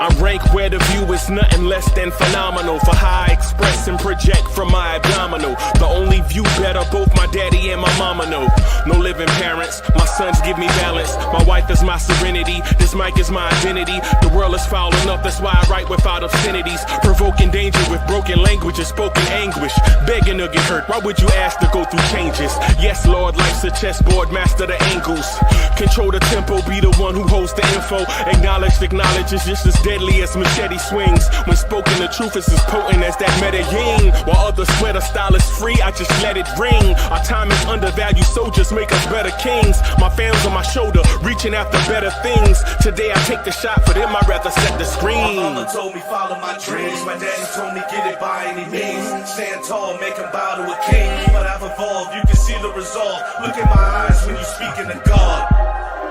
I rank where the view is nothing less than phenomenal. For how I express and project from my abdominal. The only view better, both my daddy and my mama know. No living parents, my sons give me balance. My wife is my serenity, this mic is my identity. The world is foul enough, that's why I write without obscenities. Provoking danger with broken language and spoken anguish. Begging to get hurt, why would you ask to go through changes? Yes, Lord, life's a chessboard, master the angles. Control the tempo, be the one who holds the info. Acknowledge is just as deadly as machete swings. When spoken, the truth is as potent as that Medellin. While others swear the style is free, I just let it ring. Our time is undervalued, soldiers make us better kings. My fam's on my shoulder, reaching after better things. Today I take the shot, for them I'd rather set the screen. My mama told me follow my dreams. My daddy told me get it by any means. Stand tall, make him bow to a king. But I've evolved, you can see the resolve. Look in my eyes when you speaking to God.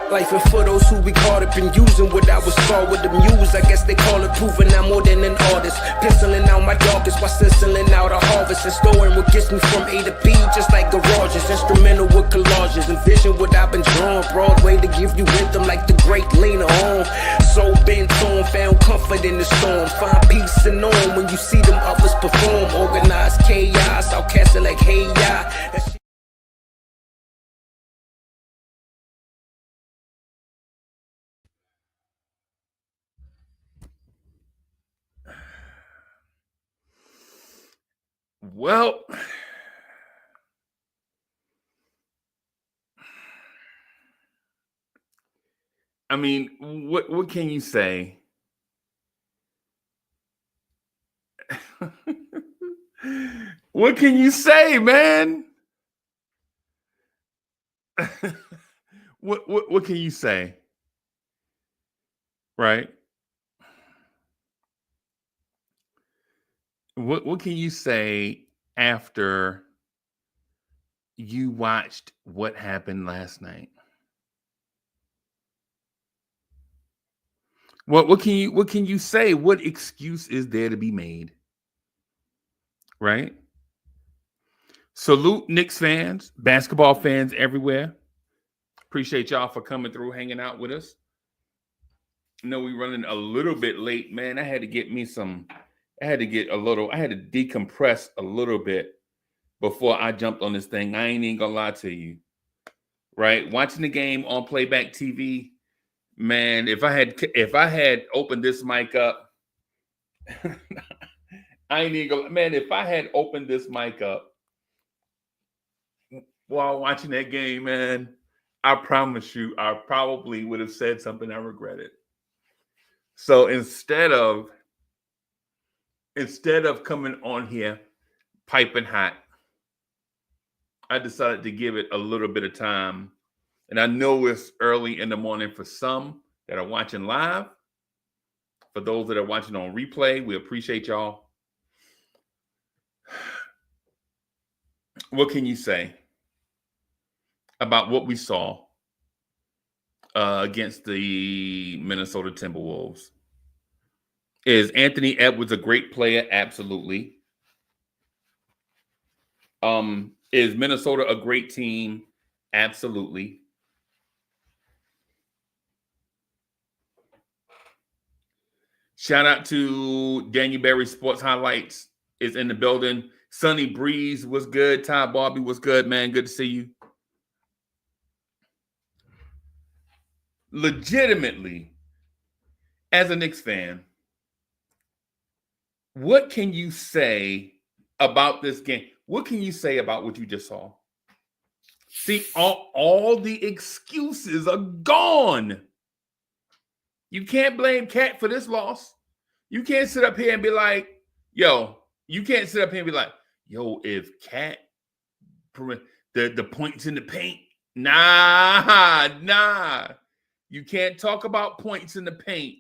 Life and for those who we caught up in using what I was taught with the muse. I guess they call it proving I'm more than an artist. Penciling out my darkest while sizzling out a harvest. And storing what gets me from A to B, just like garages. Instrumental with collages. Envision what I've been drawing. Broadway to give you rhythm like the great Lena Horne. So bent on, found comfort in the storm. Find peace and on when you see them others perform. Organized chaos, I'll cast it like hey ya. Well, I mean, what can you say? What can you say, man? What can you say? Right? What can you say after you watched what happened last night? What can you say? What excuse is there to be made? Right? Salute Knicks fans, basketball fans everywhere. Appreciate y'all for coming through, hanging out with us. I know we're running a little bit late, man. I had to decompress a little bit before I jumped on this thing. I ain't even gonna lie to you. Right? Watching the game on playback TV, man, if I had opened this mic up, I ain't even gonna, man, if I had opened this mic up while watching that game, man, I promise you, I probably would have said something I regretted. So instead of coming on here piping hot, I decided to give it a little bit of time. And I know it's early in the morning for some that are watching live. For those that are watching on replay, we appreciate y'all. What can you say about what we saw against the Minnesota Timberwolves? Is Anthony Edwards a great player? Absolutely. Is Minnesota a great team? Absolutely. Shout out to Daniel Berry Sports Highlights is in the building. Sunny Breeze was good. Ty Barbie was good, man. Good to see you. Legitimately, as a Knicks fan, what can you say about this game? What can you say about what you just saw? See, all the excuses are gone. You can't blame Cat for this loss. You can't sit up here and be like, if Cat, the points in the paint, nah. You can't talk about points in the paint.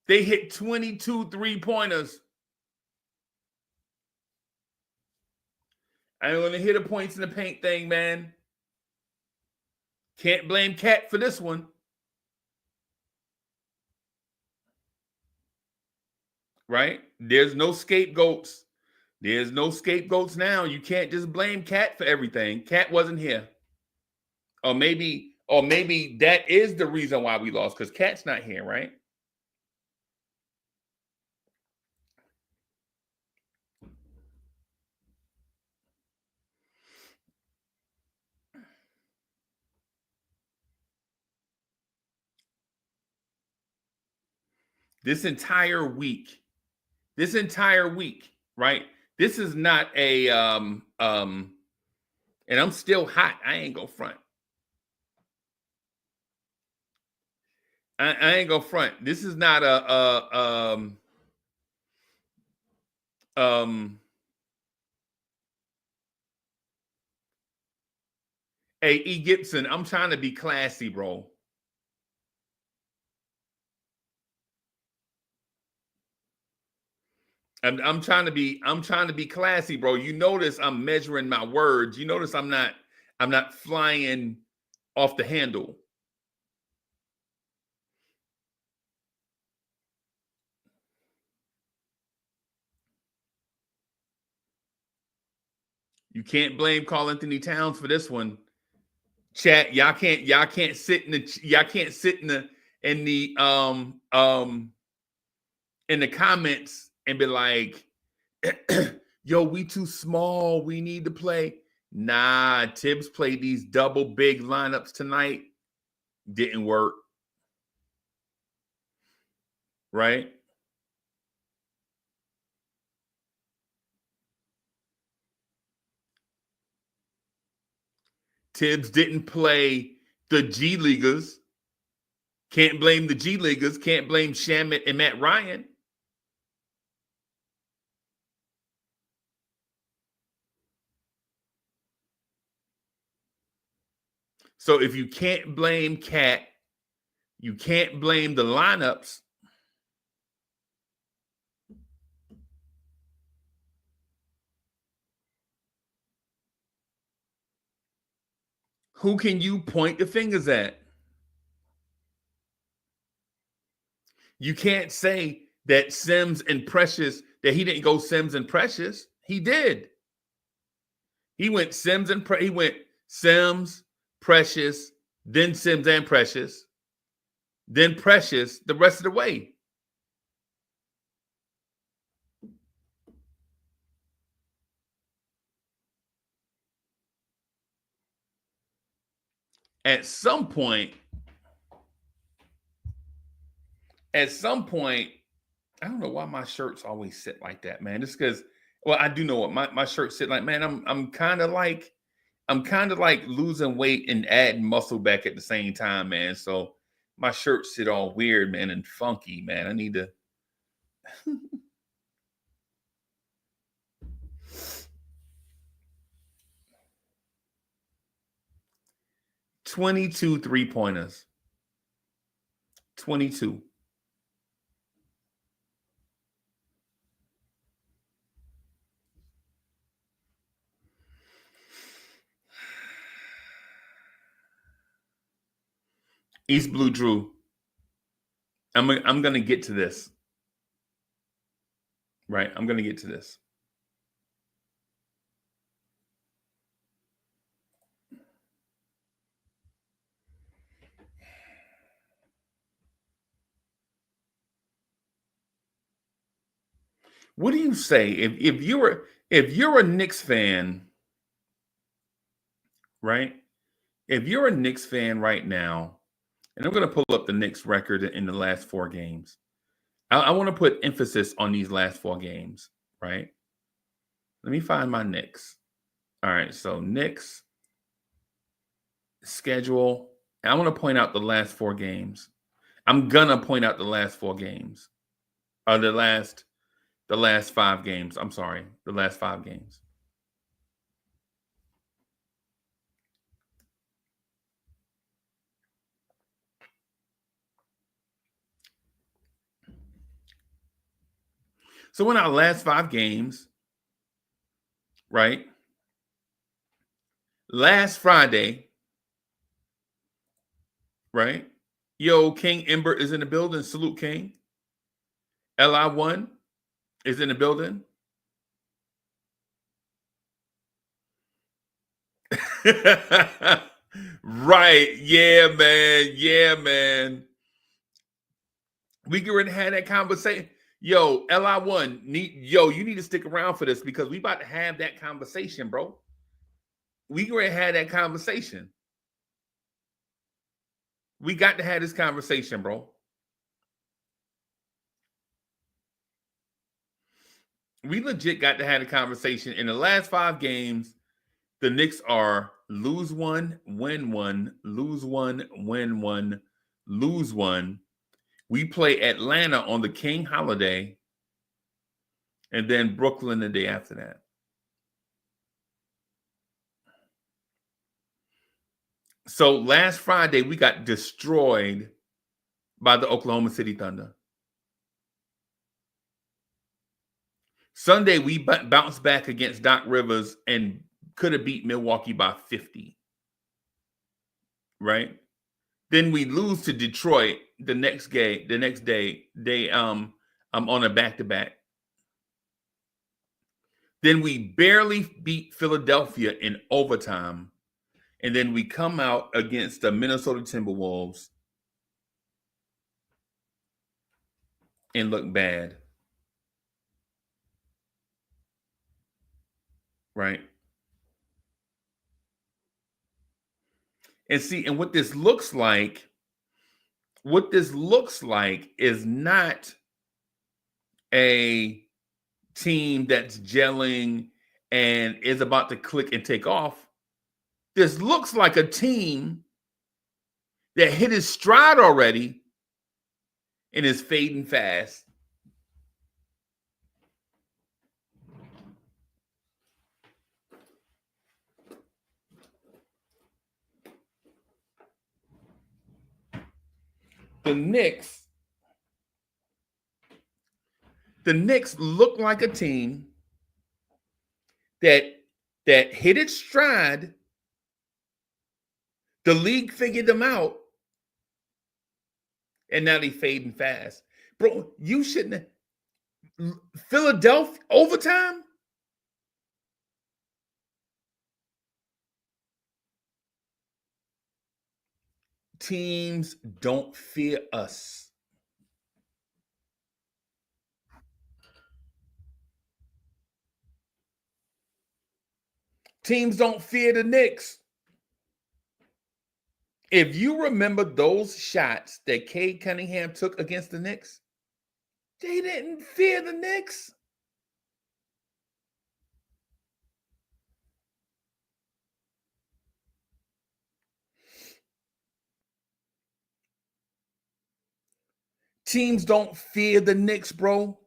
They hit 22 3-pointers. I ain't going to hit the points in the paint thing, man. Can't blame Cat for this one. Right? There's no scapegoats. There's no scapegoats now. You can't just blame Cat for everything. Cat wasn't here. Or maybe that is the reason why we lost, because Cat's not here, right? This entire week, right? This is not a and I'm still hot. I ain't gonna front. I ain't gonna front. This is not hey, E. Gibson, I'm trying to be classy, bro. I'm trying to be classy, bro. You notice I'm measuring my words. You notice I'm not flying off the handle. You can't blame Karl Anthony Towns for this one. Chat, y'all can't sit in the in the comments and be like, yo, we too small. We need to play. Nah, Tibbs played these double big lineups tonight. Didn't work. Right? Tibbs didn't play the G Leaguers. Can't blame the G Leaguers. Can't blame Shamet and Matt Ryan. So if you can't blame Cat, you can't blame the lineups. Who can you point the fingers at? You can't say that Sims and Precious, that he didn't go Sims and Precious. He did. He went Sims, Precious, then Sims and Precious, then Precious the rest of the way. At some point, I don't know why my shirts always sit like that, man. It's because, well, I do know what my shirts sit like, man. I'm kind of like losing weight and adding muscle back at the same time, man. So my shirts sit all weird, man, and funky, man. I need to. 22 3-pointers. 22. East Blue Drew. I'm going to get to this. Right? I'm going to get to this. What do you say if you're a Knicks fan, right? If you're a Knicks fan right now, and I'm going to pull up the Knicks record in the last 4 games. I want to put emphasis on these last 4 games, right? Let me find my Knicks. All right, so Knicks schedule. I want to point out the last 4 games. I'm gonna point out the last 4 games. The last 5 games. I'm sorry, the last 5 games. So in our last 5 games, right? Last Friday, right? Yo, King Ember is in the building. Salute, King. LI1 is in the building. Right. Yeah, man. Yeah, man. We get ready to have that conversation. Yo, LI1, you need to stick around for this because we about to have that conversation, bro. We get ready to have that conversation. We got to have this conversation, bro. We legit got to have a conversation. In the last 5 games, the Knicks are lose one, win one, lose one, win one, lose one. We play Atlanta on the King holiday, and then Brooklyn the day after that. So last Friday, we got destroyed by the Oklahoma City Thunder. Sunday, we bounced back against Doc Rivers and could have beat Milwaukee by 50. Right? Then we lose to Detroit the next day. I'm on a back-to-back. Then we barely beat Philadelphia in overtime. And then we come out against the Minnesota Timberwolves and look bad. Right? And see, and what this looks like is not a team that's gelling and is about to click and take off. This looks like a team that hit his stride already and is fading fast. The Knicks look like a team that hit its stride. The league figured them out, and now they fading fast. Bro, you shouldn't have. Philadelphia overtime? Teams don't fear us. Teams don't fear the Knicks. If you remember those shots that Cade Cunningham took against the Knicks, they didn't fear the Knicks. Teams don't fear the Knicks, bro.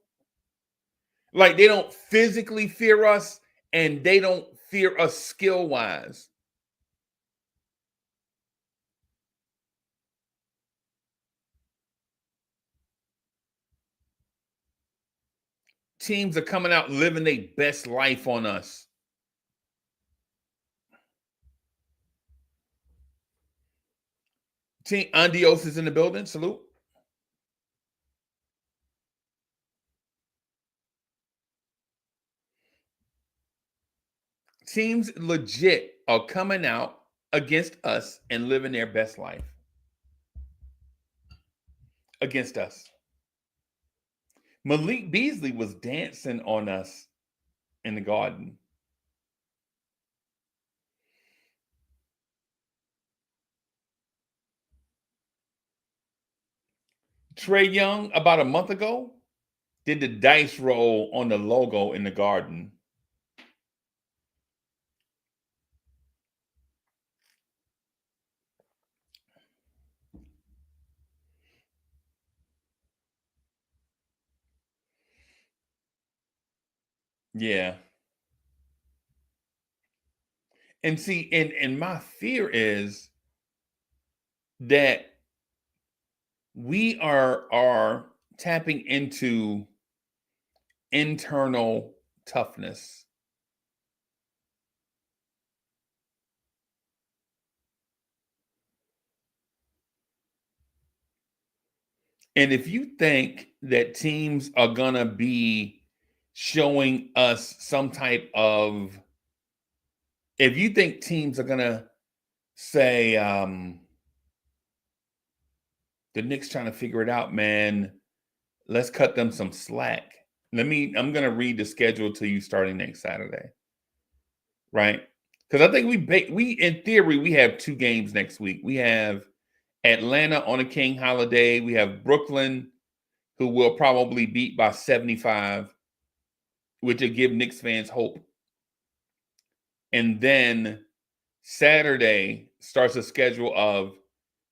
Like, they don't physically fear us, and they don't fear us skill-wise. Teams are coming out living their best life on us. Team Andios is in the building. Salute. Teams legit are coming out against us and living their best life. Against us. Malik Beasley was dancing on us in the Garden. Trae Young, about a month ago, did the dice roll on the logo in the Garden. Yeah. And see, and my fear is that we are tapping into internal toughness. And if you think that teams are going to be showing us some type of if you think teams are gonna say the Knicks trying to figure it out, man, let's cut them some slack. I'm gonna read the schedule to you starting next Saturday, right? Because I think we in theory we have 2 games next week. We have Atlanta on a King holiday. We have Brooklyn, who will probably beat by 75, which will give Knicks fans hope. And then Saturday starts a schedule of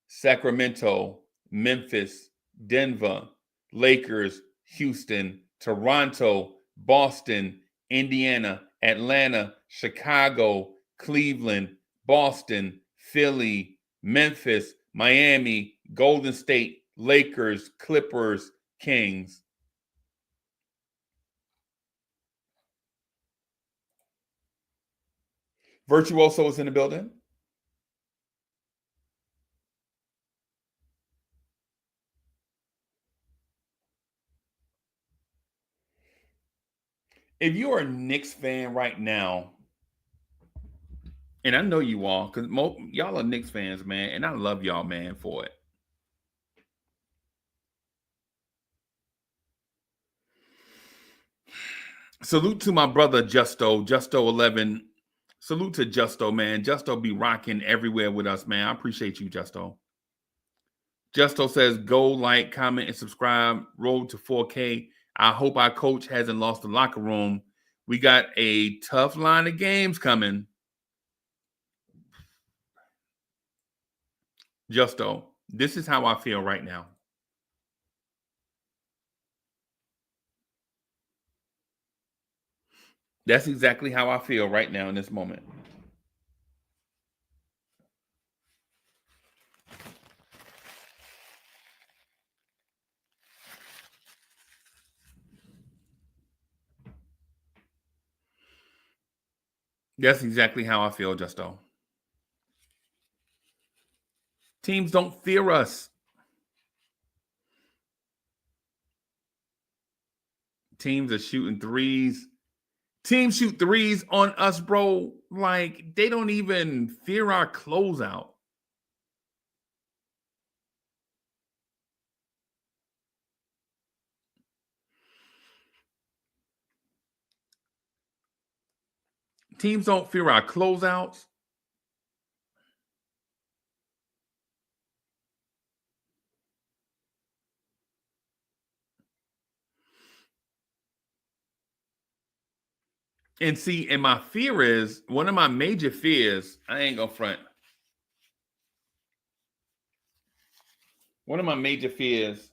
Sacramento, Memphis, Denver, Lakers, Houston, Toronto, Boston, Indiana, Atlanta, Chicago, Cleveland, Boston, Philly, Memphis, Miami, Golden State, Lakers, Clippers, Kings. Virtuoso is in the building. If you're a Knicks fan right now, and I know you all, because y'all are Knicks fans, man, and I love y'all, man, for it. Salute to my brother Justo11. Salute to Justo, man. Justo be rocking everywhere with us, man. I appreciate you, Justo. Justo says, go like, comment, and subscribe. Road to 4K. I hope our coach hasn't lost the locker room. We got a tough line of games coming. Justo, this is how I feel right now. That's exactly how I feel right now in this moment. That's exactly how I feel, Justo. Teams don't fear us. Teams are shooting threes. Teams shoot threes on us, bro. Like, they don't even fear our closeout. Teams don't fear our closeouts. And see, and my fear is, one of my major fears, I ain't gonna front. One of my major fears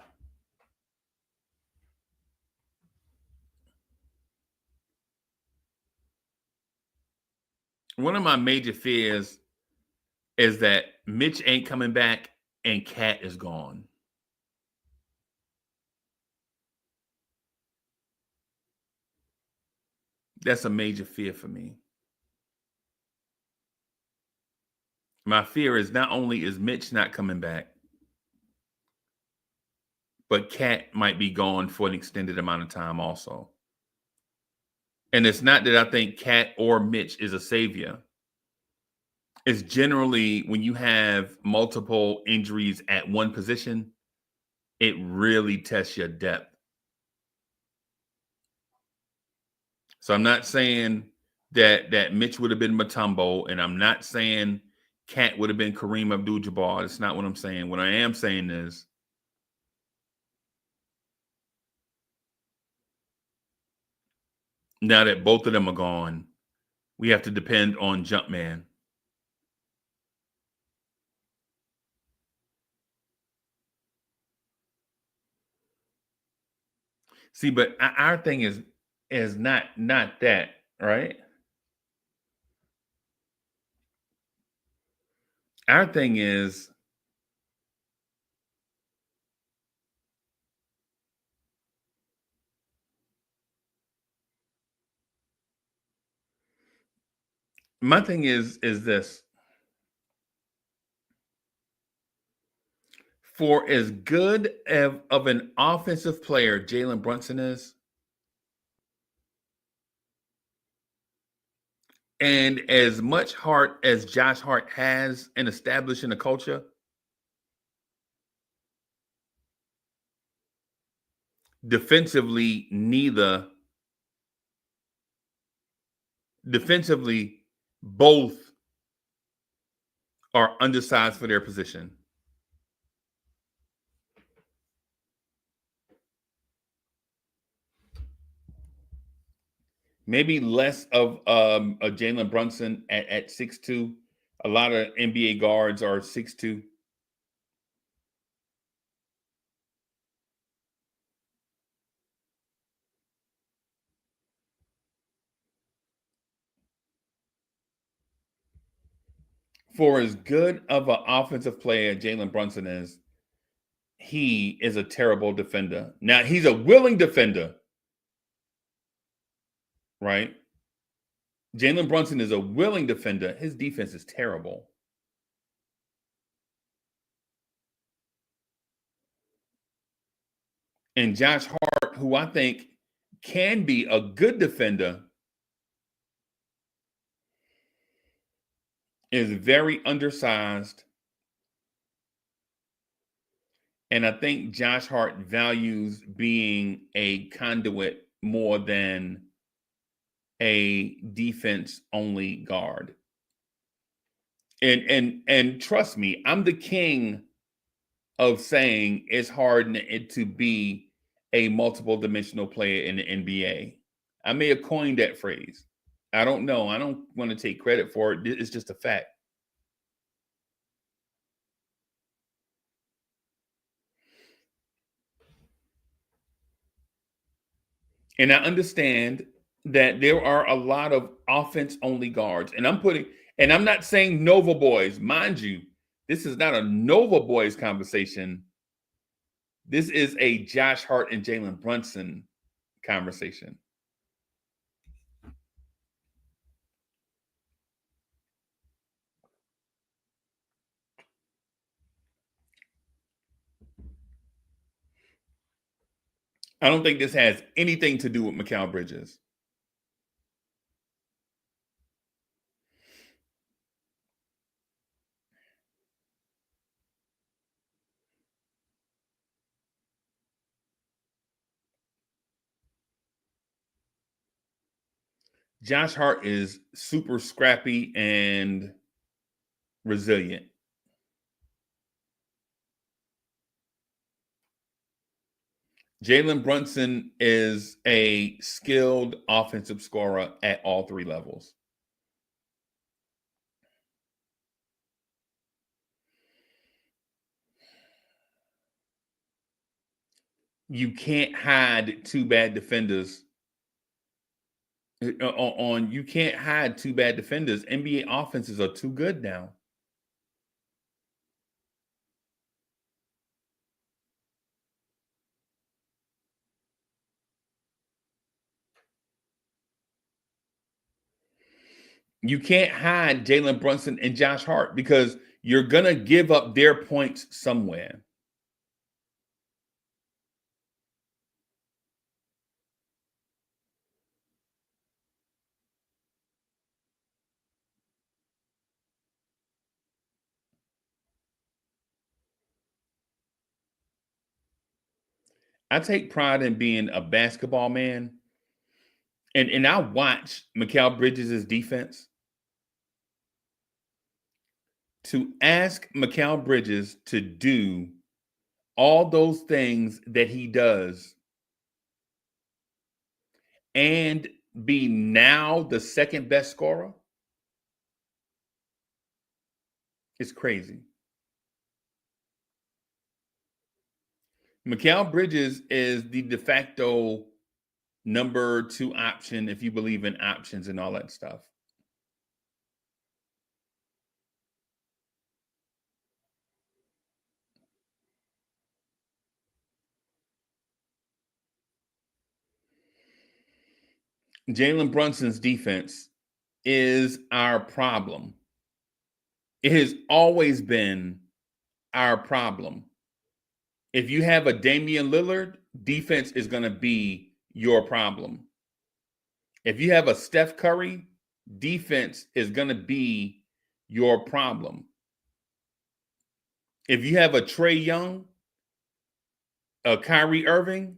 is that Mitch ain't coming back and Cat is gone. That's a major fear for me. My fear is not only is Mitch not coming back, but Cat might be gone for an extended amount of time also. And it's not that I think Cat or Mitch is a savior. It's generally when you have multiple injuries at one position, it really tests your depth. So I'm not saying that Mitch would have been Mutombo, and I'm not saying Cat would have been Kareem Abdul-Jabbar. That's not what I'm saying. What I am saying is now that both of them are gone, we have to depend on Jumpman. See, but our thing is not that, right? Our thing is my thing is this. For as good of an offensive player Jalen Brunson is, And as much heart as Josh Hart has in establishing a culture, defensively, both are undersized for their position. Maybe less of a Jalen Brunson at 6'2". A lot of NBA guards are 6'2". For as good of an offensive player Jalen Brunson is, he is a terrible defender. Now, he's a willing defender, right? Jalen Brunson is a willing defender. His defense is terrible. And Josh Hart, who I think can be a good defender, is very undersized. And I think Josh Hart values being a conduit more than a defense only guard. And trust me, I'm the king of saying it's hard to be a multiple dimensional player in the NBA. I may have coined that phrase. I don't know. I don't want to take credit for it. It's just a fact. And I understand that there are a lot of offense only guards. And I'm not saying Nova boys. Mind you, this is not a Nova boys conversation. This is a Josh Hart and Jalen Brunson conversation. I don't think this has anything to do with Mikal Bridges. Josh Hart is super scrappy and resilient. Jalen Brunson is a skilled offensive scorer at all three levels. You can't hide two bad defenders. You can't hide two bad defenders. NBA offenses are too good now. You can't hide Jalen Brunson and Josh Hart because you're going to give up their points somewhere. I take pride in being a basketball man. And I watch Mikal Bridges' defense. To ask Mikal Bridges to do all those things that he does and be now the second best scorer is crazy. Mikal Bridges is the de facto number 2 option if you believe in options and all that stuff. Jalen Brunson's defense is our problem. It has always been our problem. If you have a Damian Lillard, defense is going to be your problem. If you have a Steph Curry, defense is going to be your problem. If you have a Trae Young, a Kyrie Irving,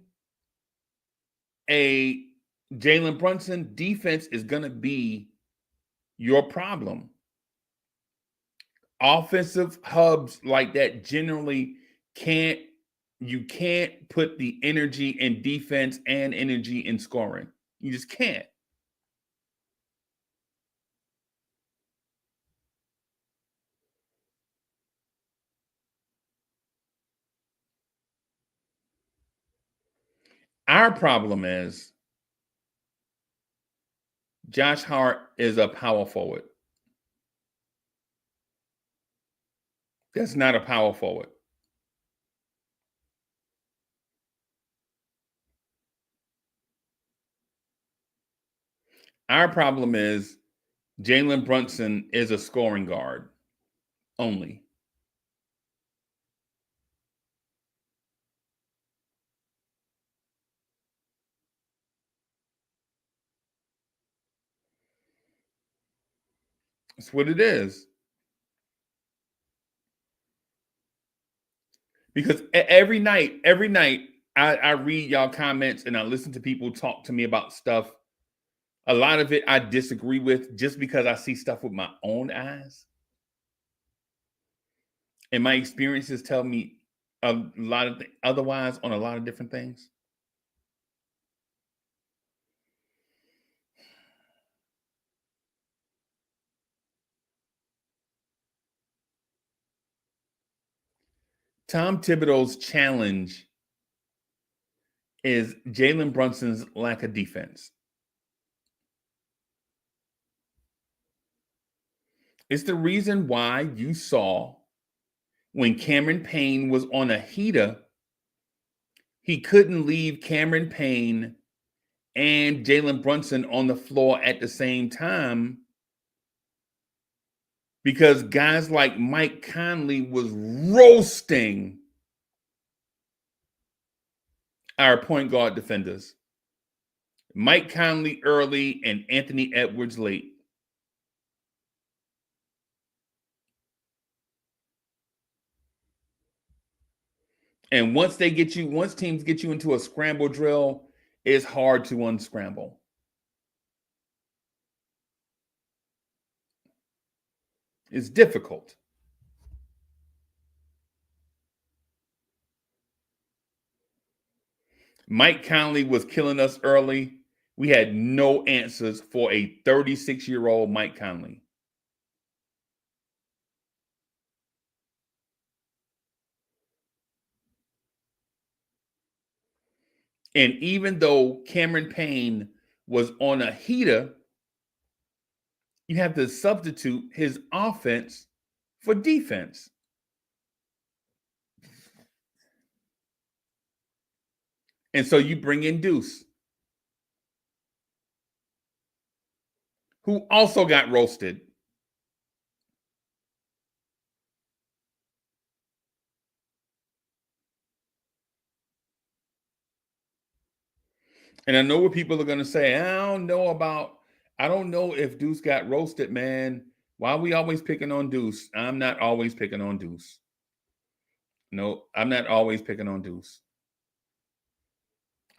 a Jalen Brunson, defense is going to be your problem. Offensive hubs like that generally can't put the energy in defense and energy in scoring. You just can't. Our problem is Josh Hart is a power forward. That's not a power forward. Our problem is Jalen Brunson is a scoring guard only. That's what it is. Because every night, I read y'all comments and I listen to people talk to me about stuff. A lot of it I disagree with just because I see stuff with my own eyes. And my experiences tell me a lot of otherwise on a lot of different things. Tom Thibodeau's challenge is Jalen Brunson's lack of defense. It's the reason why you saw when Cameron Payne was on a heater, he couldn't leave Cameron Payne and Jalen Brunson on the floor at the same time because guys like Mike Conley was roasting our point guard defenders. Mike Conley early and Anthony Edwards late. And once teams get you into a scramble drill, it's hard to unscramble. It's difficult. Mike Conley was killing us early. We had no answers for a 36-year-old Mike Conley. And even though Cameron Payne was on a heater, you have to substitute his offense for defense. And so you bring in Deuce, who also got roasted. And I know what people are going to say. I don't know if Deuce got roasted, man. Why are we always picking on Deuce? I'm not always picking on Deuce. No, I'm not always picking on Deuce.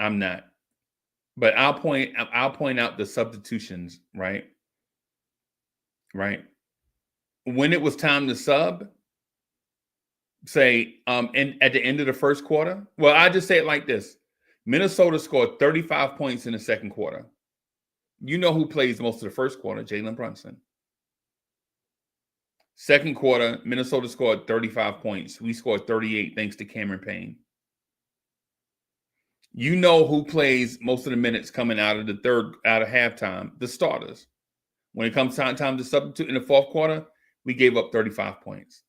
I'm not. But I'll point out the substitutions, right? Right. When it was time to sub, say, and at the end of the first quarter, well, I just say it like this. Minnesota scored 35 points in the second quarter. You know who plays most of the first quarter? Jalen Brunson. Second quarter, Minnesota scored 35 points. We scored 38 thanks to Cameron Payne. You know who plays most of the minutes coming out of halftime? The starters. When it comes time to substitute in the fourth quarter, we gave up 35 points.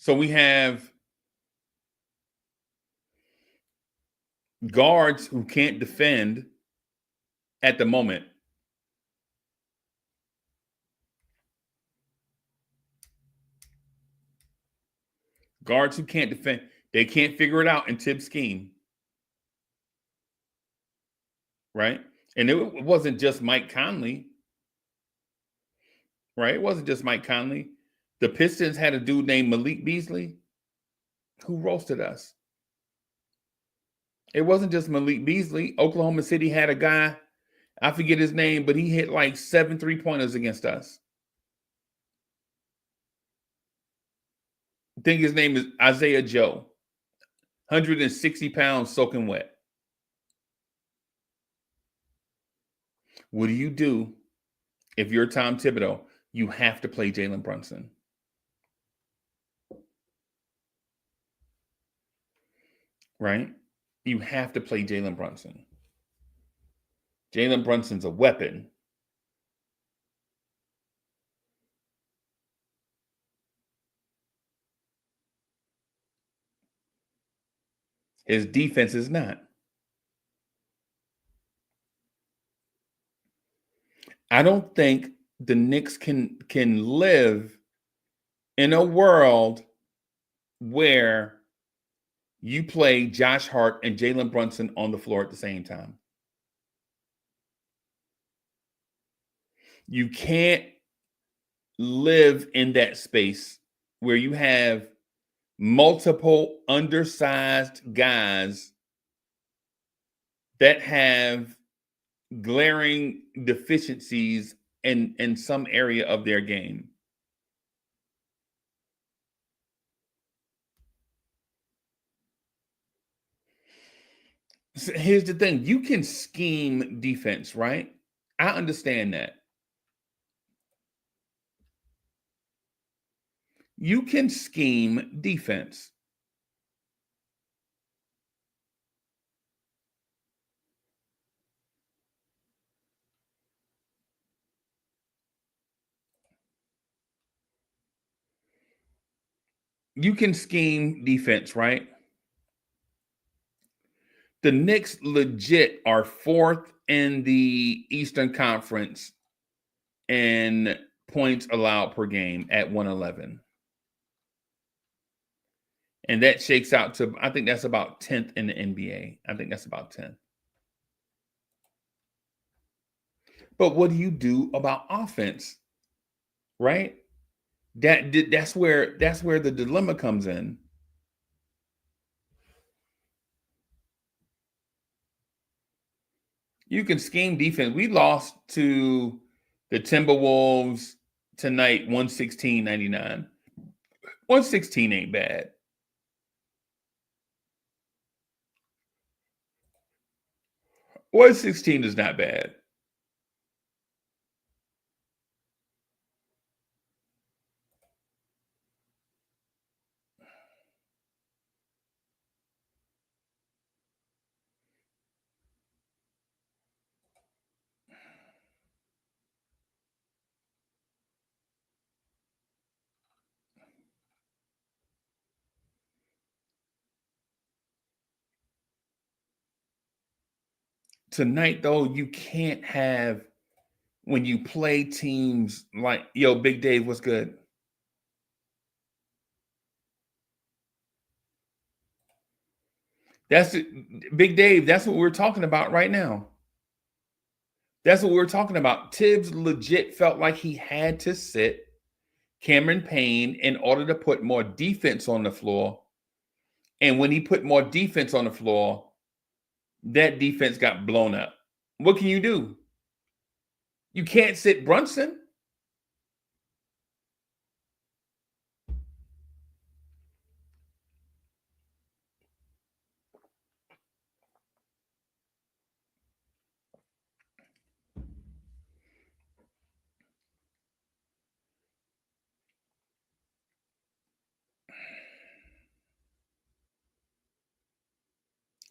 So we have guards who can't defend at the moment. Guards who can't defend, they can't figure it out in Tibbs' scheme, right? And it wasn't just Mike Conley, right? It wasn't just Mike Conley. The Pistons had a dude named Malik Beasley who roasted us. It wasn't just Malik Beasley. Oklahoma City had a guy, I forget his name, but he hit like 7 3-pointers against us. I think his name is Isaiah Joe. 160 pounds soaking wet. What do you do if you're Tom Thibodeau? You have to play Jalen Brunson. Right? You have to play Jalen Brunson. Jalen Brunson's a weapon. His defense is not. I don't think the Knicks can live in a world where you play Josh Hart and Jalen Brunson on the floor at the same time. You can't live in that space where you have multiple undersized guys that have glaring deficiencies in some area of their game. So here's the thing. You can scheme defense, right? I understand that. You can scheme defense. You can scheme defense, right? The Knicks legit are 4th in the Eastern Conference in points allowed per game at 111. And that shakes out to, I think that's about 10th in the NBA. I think that's about 10th. But what do you do about offense? Right? That's where the dilemma comes in. You can scheme defense. We lost to the Timberwolves tonight, 116-99. 116 ain't bad. One 16 is not bad. Tonight, though, you can't have, when you play teams like, yo, Big Dave, what's good? That's it. Big Dave, that's what we're talking about right now. That's what we're talking about. Tibbs legit felt like he had to sit Cameron Payne in order to put more defense on the floor. And when he put more defense on the floor, that defense got blown up. What can you do? You can't sit Brunson.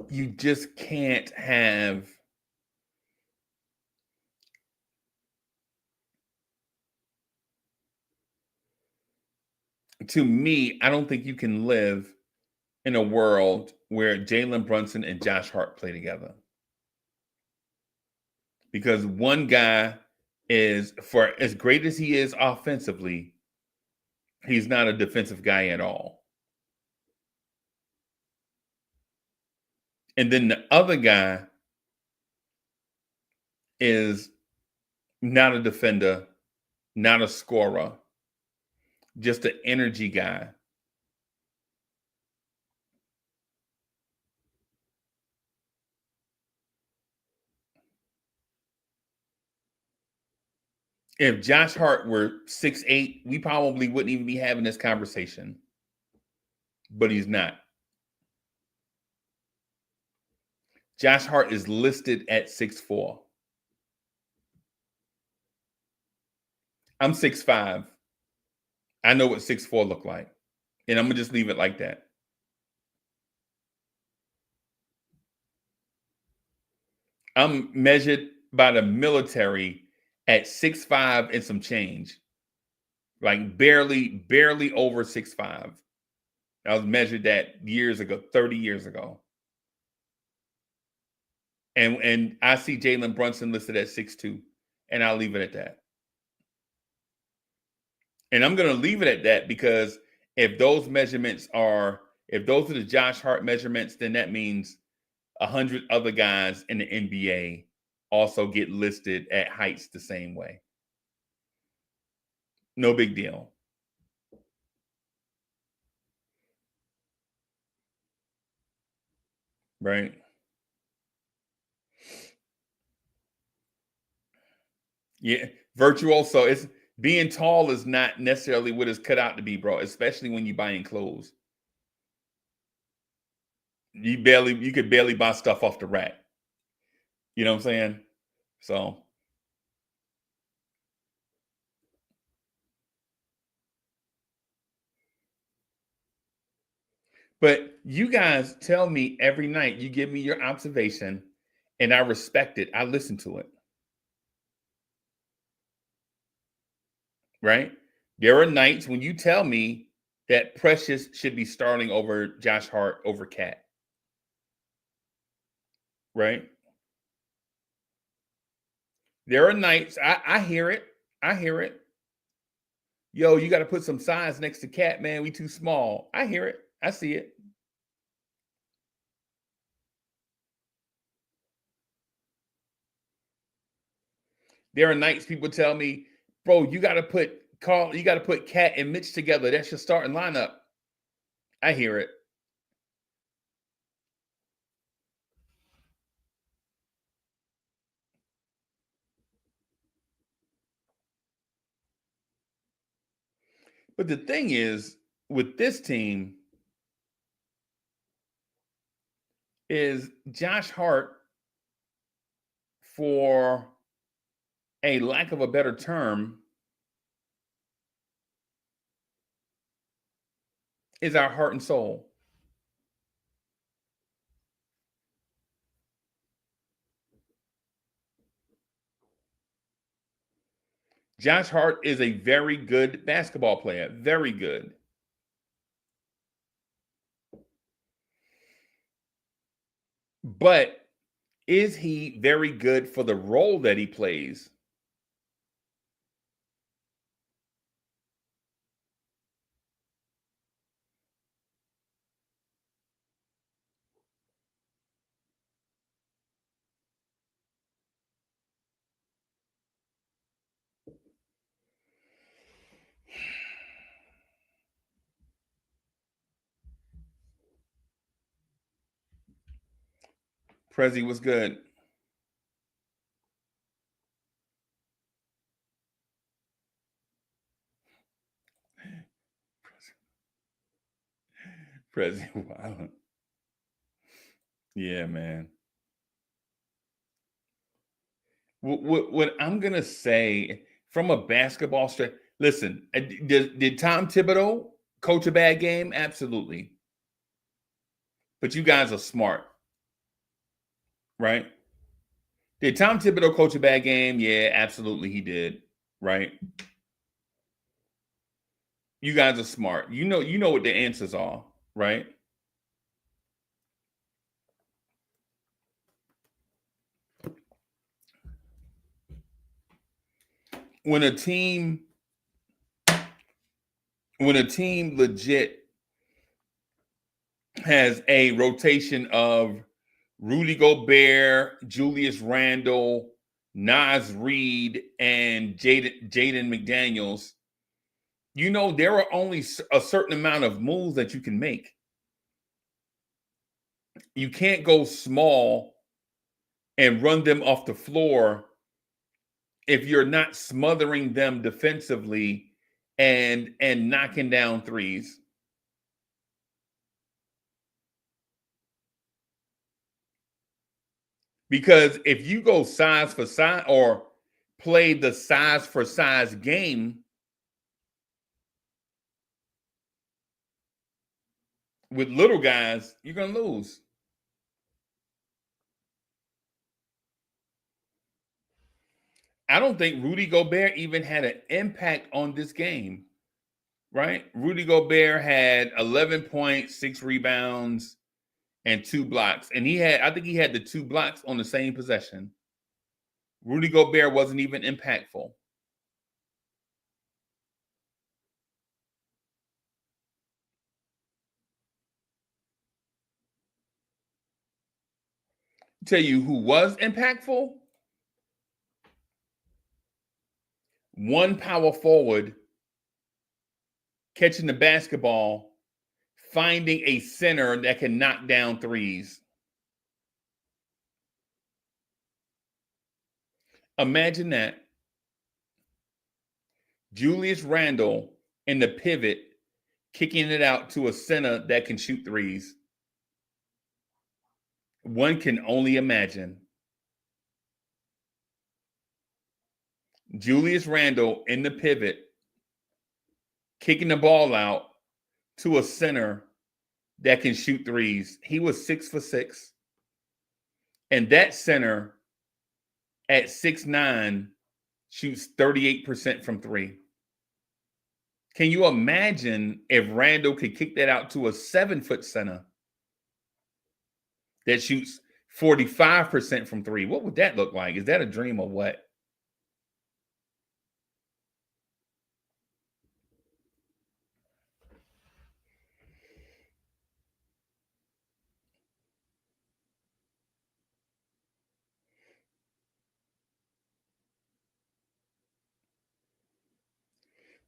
You just can't have. To me, I don't think you can live in a world where Jalen Brunson and Josh Hart play together. Because one guy is, for as great as he is offensively, he's not a defensive guy at all. And then the other guy is not a defender, not a scorer, just an energy guy. If Josh Hart were 6'8", we probably wouldn't even be having this conversation. But he's not. Josh Hart is listed at 6'4". I'm 6'5". I know what 6'4" look like. And I'm going to just leave it like that. I'm measured by the military at 6'5" and some change. Like barely over 6'5". I was measured that years ago, 30 years ago. And I see Jalen Brunson listed at 6'2", and I'll leave it at that. And I'm going to leave it at that because if those are the Josh Hart measurements, then that means 100 other guys in the NBA also get listed at heights the same way. No big deal. Right? Yeah, virtuoso. It's being tall is not necessarily what it's cut out to be, bro. Especially when you're buying clothes. You could barely buy stuff off the rack. You know what I'm saying? So, but you guys tell me every night. You give me your observation, and I respect it. I listen to it. Right? There are nights when you tell me that Precious should be starting over Josh Hart over Cat. Right? There are nights, I hear it. I hear it. Yo, you got to put some size next to Cat, man. We too small. I hear it. I see it. There are nights people tell me, bro, you got to put Cat and Mitch together. That's your starting lineup. I hear it. But the thing is, with this team, is Josh Hart, for a lack of a better term, is our heart and soul. Josh Hart is a very good basketball player. Very good. But is he very good for the role that he plays? Prezi was good. Prezi, wow. Yeah, man. What I'm gonna say from a basketball strength. Listen, did Tom Thibodeau coach a bad game? Absolutely. But you guys are smart, right? Did Tom Thibodeau coach a bad game? Yeah, absolutely he did, right? You guys are smart. You know what the answers are, right? when a team legit has a rotation of Rudy Gobert, Julius Randle, Nas Reed, and Jaden McDaniels, there are only a certain amount of moves that you can make. You can't go small and run them off the floor if you're not smothering them defensively and knocking down threes. Because if you go size for size or play the size for size game with little guys, you're going to lose. I don't think Rudy Gobert even had an impact on this game, right? Rudy Gobert had 11 points, 6 rebounds, and 2 blocks. And I think he had the 2 blocks on the same possession. Rudy Gobert wasn't even impactful. Tell you who was impactful? One power forward catching the basketball, finding a center that can knock down threes. Imagine that. Julius Randle in the pivot, kicking it out to a center that can shoot threes. One can only imagine. Julius Randle in the pivot, kicking the ball out to a center that can shoot threes. He was 6 for 6. And that center at 6'9" shoots 38% from 3. Can you imagine if Randle could kick that out to a 7-foot center that shoots 45% from 3? What would that look like? Is that a dream or what?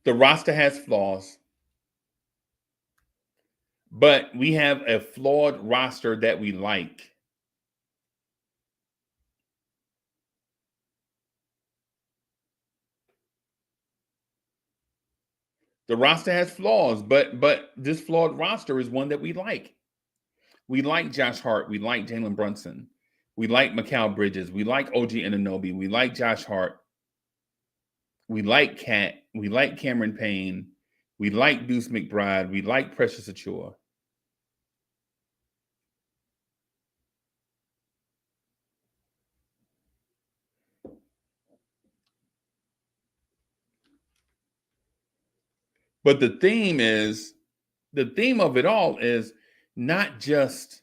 The roster has flaws, but we have a flawed roster that we like. The roster has flaws, but this flawed roster is one that we like. We like Josh Hart. We like Jalen Brunson. We like Mikal Bridges. We like OG Anunoby. We like Josh Hart. We like Cat. We like Cameron Payne. We like Deuce McBride. We like Precious Achiuwa. But the theme of it all is not just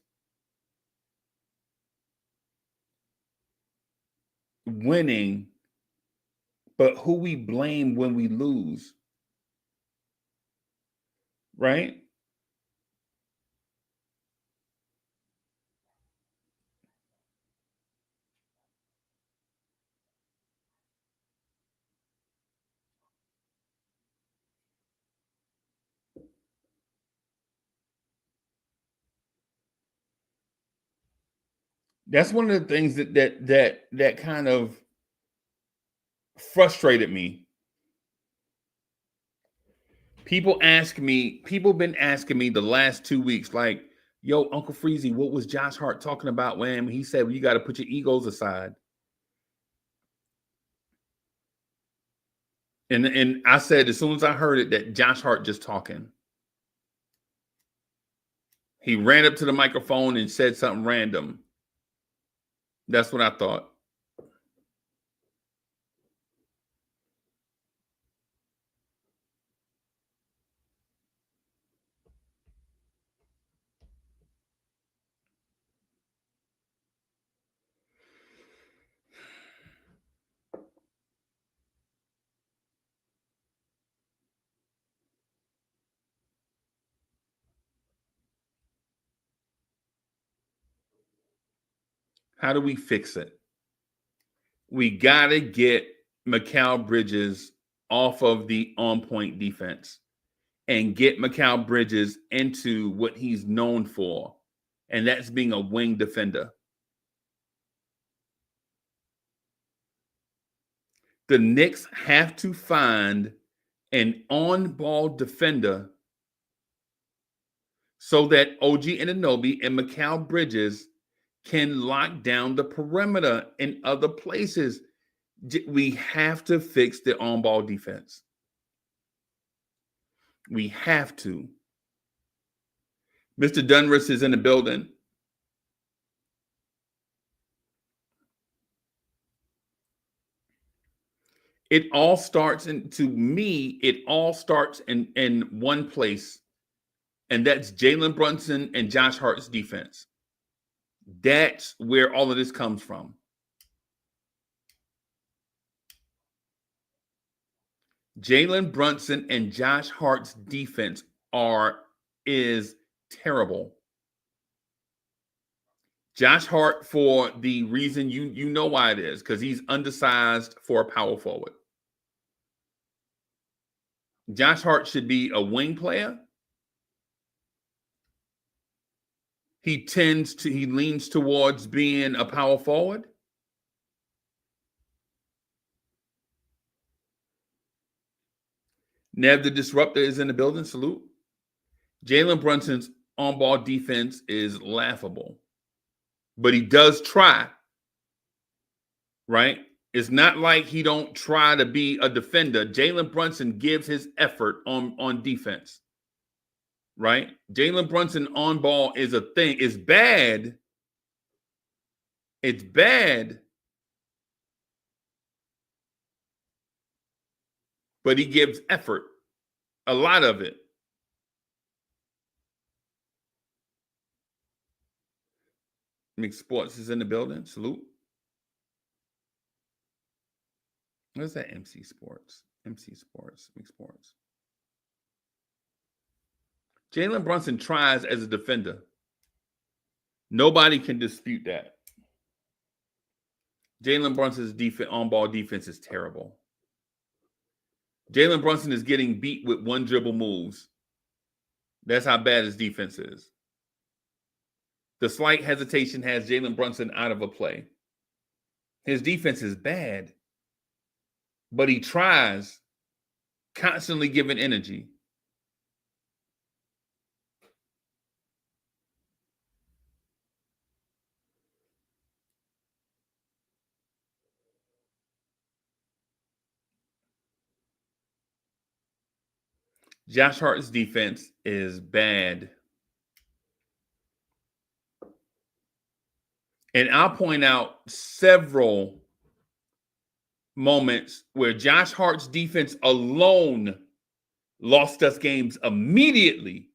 winning, but who we blame when we lose. Right? That's one of the things that kind of frustrated me. People been asking me the last 2 weeks, like, yo, Uncle Freezy, what was Josh Hart talking about when he said, well, you got to put your egos aside? And I said, as soon as I heard it, that Josh Hart just talking. He ran up to the microphone and said something random. That's what I thought. How do we fix it? We got to get Mikal Bridges off of the on-point defense and get Mikal Bridges into what he's known for, and that's being a wing defender. The Knicks have to find an on-ball defender so that OG Anunoby and Mikal Bridges can lock down the perimeter in other places. We have to fix the on-ball defense. We have to. Mr. Dunris is in the building. It all starts in one place, and that's Jalen Brunson and Josh Hart's defense. That's where all of this comes from. Jalen Brunson and Josh Hart's defense is terrible. Josh Hart, for the reason you know why it is, because he's undersized for a power forward. Josh Hart should be a wing player. He leans towards being a power forward. Nev the Disruptor is in the building. Salute. Jalen Brunson's on-ball defense is laughable, but he does try, right? It's not like he don't try to be a defender. Jalen Brunson gives his effort on defense, right? Jalen Brunson on ball is a thing. It's bad. It's bad. But he gives effort, a lot of it. Mixed Sports is in the building. Salute. What's that? MC Sports. MC Sports. Mixed Sports. Jalen Brunson tries as a defender. Nobody can dispute that. Jalen Brunson's on-ball defense is terrible. Jalen Brunson is getting beat with one dribble moves. That's how bad his defense is. The slight hesitation has Jalen Brunson out of a play. His defense is bad, but he tries, constantly giving energy. Josh Hart's defense is bad. And I'll point out several moments where Josh Hart's defense alone lost us games immediately.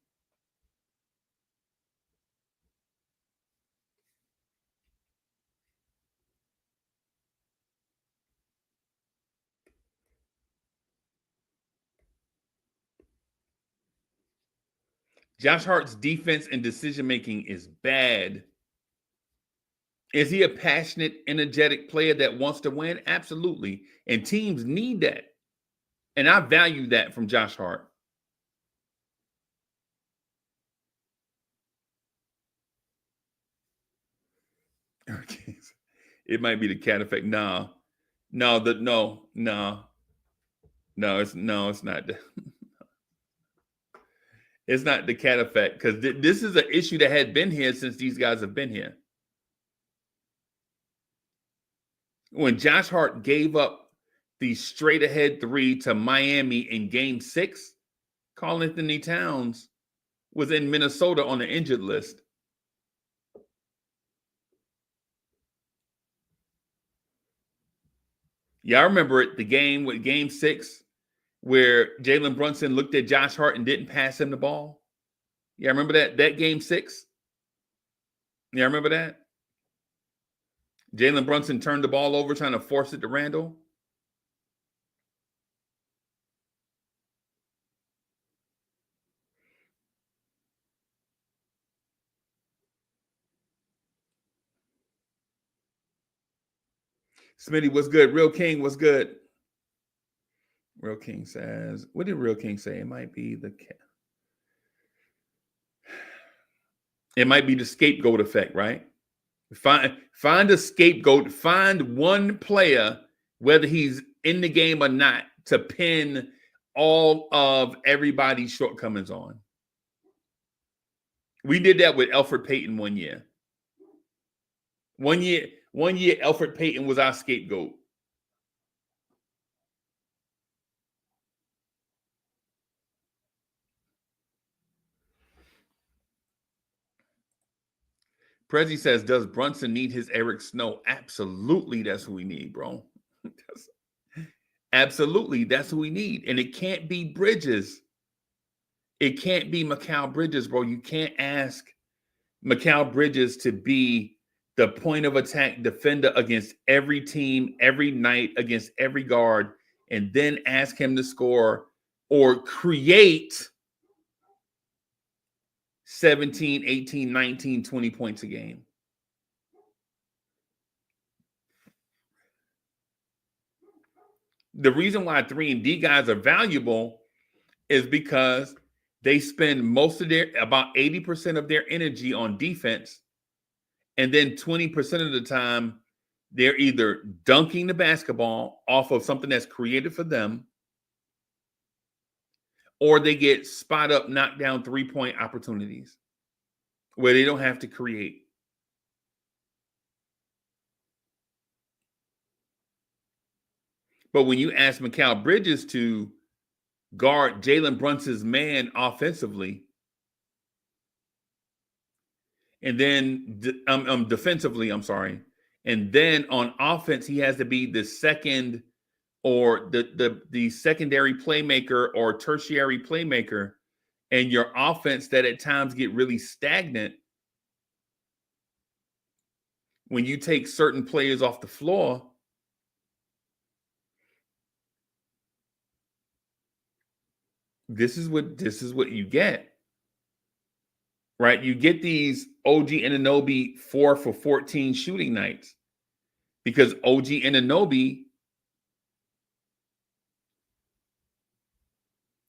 Josh Hart's defense and decision-making is bad. Is he a passionate, energetic player that wants to win? Absolutely. And teams need that. And I value that from Josh Hart. Okay. It might be the cat effect. No, it's not. It's not the cat effect, because this is an issue that had been here since these guys have been here. When Josh Hart gave up the straight ahead three to Miami in game 6, Karl Anthony Towns was in Minnesota on the injured list. Y'all remember it, the game with game 6, where Jalen Brunson looked at Josh Hart and didn't pass him the ball? Yeah, remember that game 6? Yeah, remember that? Jalen Brunson turned the ball over trying to force it to Randall. Smitty, what's good? Real King, what's good? Real King says, what did Real King say? It might be the scapegoat effect, right? Find a scapegoat, find one player, whether he's in the game or not, to pin all of everybody's shortcomings on. We did that with Elfrid Payton one year. One year, Elfrid Payton was our scapegoat. Prezi says, does Brunson need his Eric Snow? Absolutely, that's who we need, bro. Absolutely, that's who we need. And it can't be Bridges. It can't be Mikal Bridges, bro. You can't ask Mikal Bridges to be the point of attack defender against every team, every night, against every guard, and then ask him to score or create 17, 18, 19, 20 points a game. The reason why 3 and D guys are valuable is because they spend about 80% of their energy on defense. And then 20% of the time, they're either dunking the basketball off of something that's created for them, or they get spot up, knock down 3-point opportunities where they don't have to create. But when you ask Mikal Bridges to guard Jalen Brunson's man offensively, and then defensively, and then on offense, he has to be the second or the secondary playmaker or tertiary playmaker, and your offense that at times get really stagnant when you take certain players off the floor. This is what you get, right? You get these OG Anunoby 4 for 14 shooting nights because OG Anunoby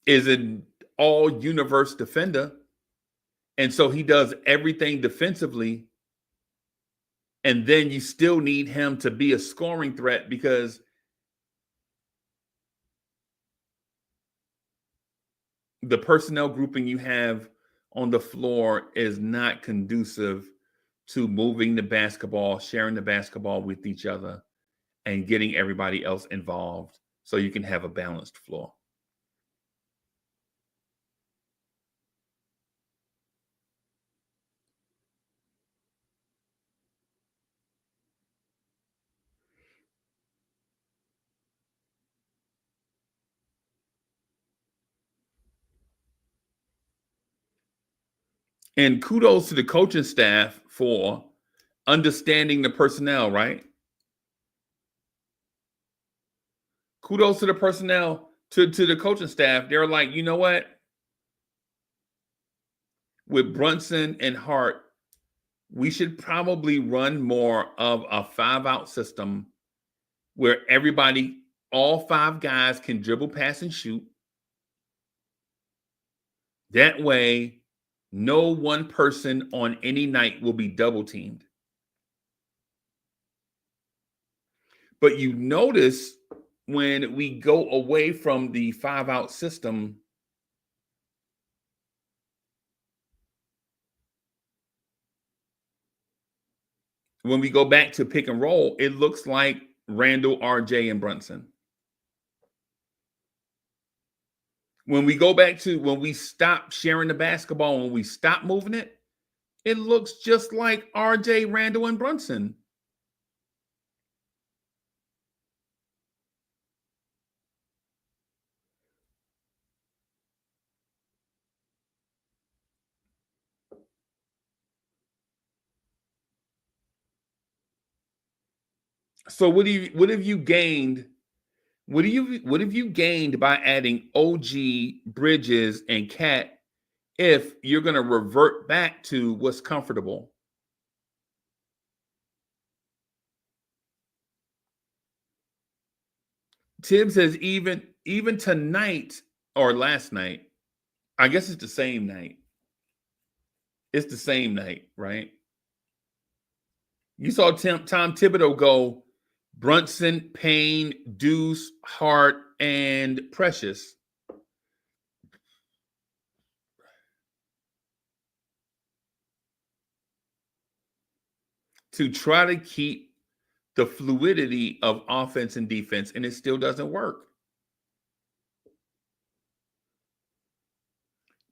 is an all-universe defender, and so he does everything defensively, and then you still need him to be a scoring threat because the personnel grouping you have on the floor is not conducive to moving the basketball, sharing the basketball with each other, and getting everybody else involved so you can have a balanced floor. And kudos to the coaching staff for understanding the personnel, right? Kudos to the personnel, to the coaching staff. They're like, you know what? With Brunson and Hart, we should probably run more of a 5-out system where all 5 guys can dribble, pass, and shoot. That way, no one person on any night will be double teamed. But you notice when we go away from the 5-out system, when we go back to pick and roll, it looks like Randall, RJ, and Brunson. When we go back to when we stop sharing the basketball, when we stop moving it, it looks just like RJ, Randall, and Brunson. So what have you gained? What have you gained by adding OG, Bridges, and Cat if you're going to revert back to what's comfortable? Tibbs says even tonight or last night, I guess it's the same night. It's the same night, right? You saw Tom Thibodeau go Brunson, Payne, Deuce, Hart, and Precious. To try to keep the fluidity of offense and defense, and it still doesn't work.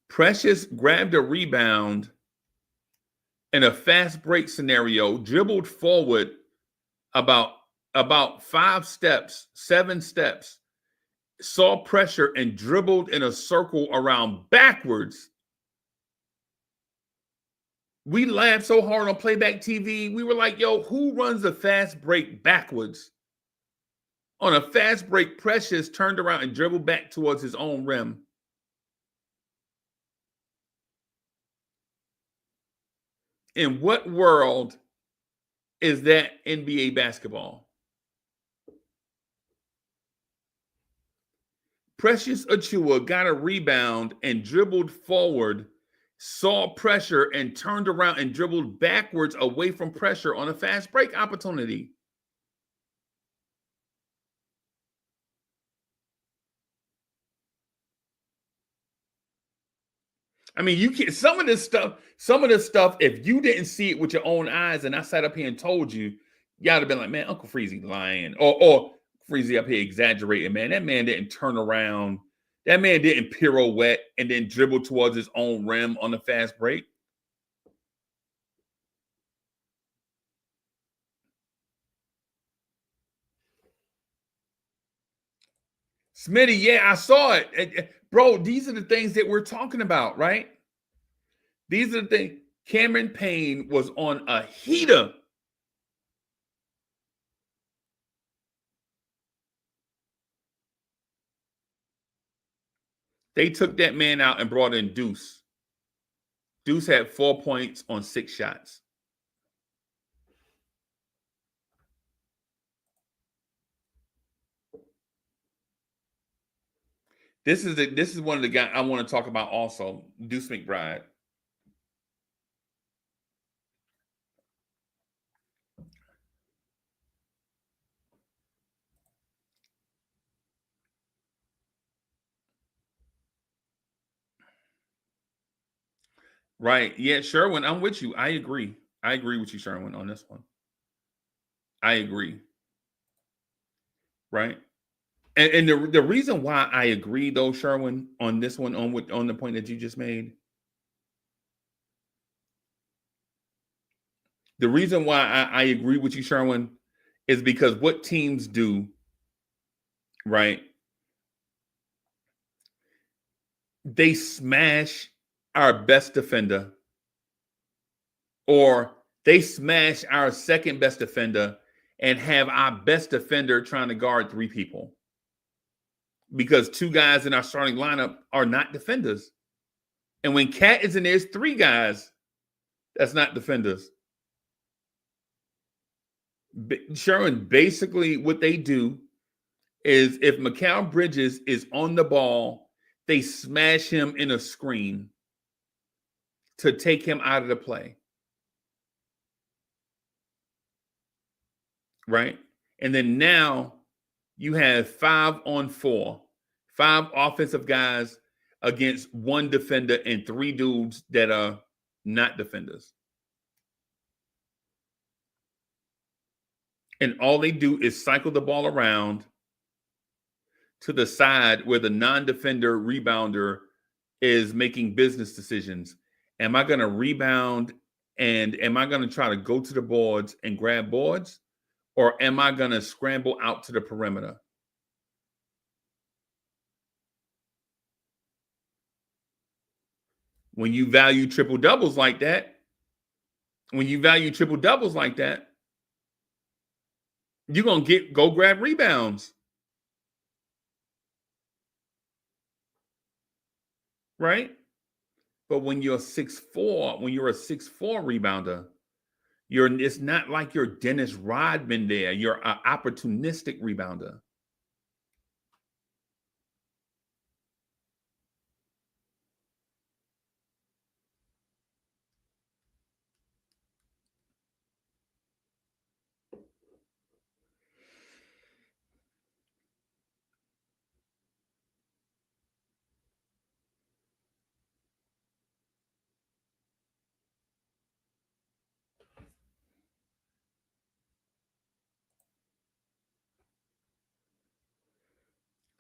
Precious grabbed a rebound in a fast break scenario, dribbled forward about 5 steps, 7 steps, saw pressure and dribbled in a circle around backwards. We laughed so hard on playback TV. We were like, yo, who runs a fast break backwards? On a fast break, Precious turned around and dribbled back towards his own rim. In what world is that NBA basketball? Precious Achiuwa got a rebound and dribbled forward, saw pressure and turned around and dribbled backwards away from pressure on a fast break opportunity. I mean, you can't, some of this stuff, if you didn't see it with your own eyes and I sat up here and told you, y'all would have been like, man, Uncle Freezy lying. Or Freezy up here exaggerating, man. That man didn't turn around. That man didn't pirouette and then dribble towards his own rim on the fast break. Smitty, yeah, I saw it. Bro, these are the things that we're talking about, right? These are the things. Cameron Payne was on a heater. They took that man out and brought in Deuce. Deuce had 4 points on 6 shots. This is one of the guys I want to talk about also, Deuce McBride. Right. Yeah, Sherwin, I'm with you. I agree. I agree with you, Sherwin, on this one. I agree. Right. And the reason why I agree, though, Sherwin, on this one, on the point that you just made, the reason why I agree with you, Sherwin, is because what teams do, right? They smash our best defender, or they smash our second best defender and have our best defender trying to guard 3 people. Because 2 guys in our starting lineup are not defenders. And when Cat is in there, there's 3 guys that's not defenders. Sherwin, basically what they do is if Mikal Bridges is on the ball, they smash him in a screen to take him out of the play. Right? And then now you have 5-on-4, 5 offensive guys against 1 defender and 3 dudes that are not defenders. And all they do is cycle the ball around to the side where the non-defender rebounder is making business decisions. Am I going to rebound and am I going to try to go to the boards and grab boards? Or am I going to scramble out to the perimeter? When you value triple doubles like that, you're going to go grab rebounds. Right? But when you're 6'4", when you're a 6'4" rebounder, it's not like you're Dennis Rodman there. You're an opportunistic rebounder.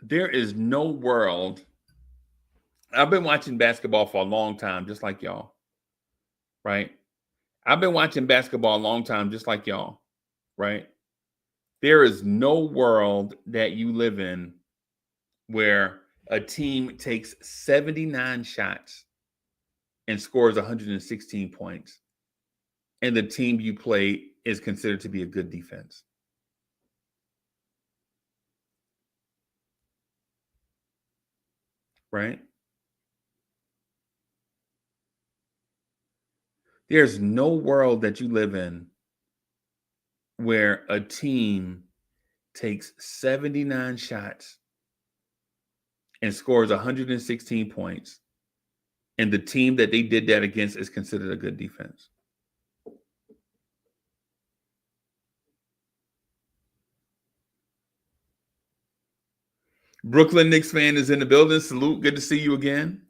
There is no world. I've been watching basketball for a long time, just like y'all, right? I've been watching basketball a long time, just like y'all, right? There is no world that you live in where a team takes 79 shots and scores 116 points, and the team you play is considered to be a good defense. Right? There's no world that you live in where a team takes 79 shots and scores 116 points, and the team that they did that against is considered a good defense. Brooklyn Knicks fan is in the building. Salute. Good to see you again.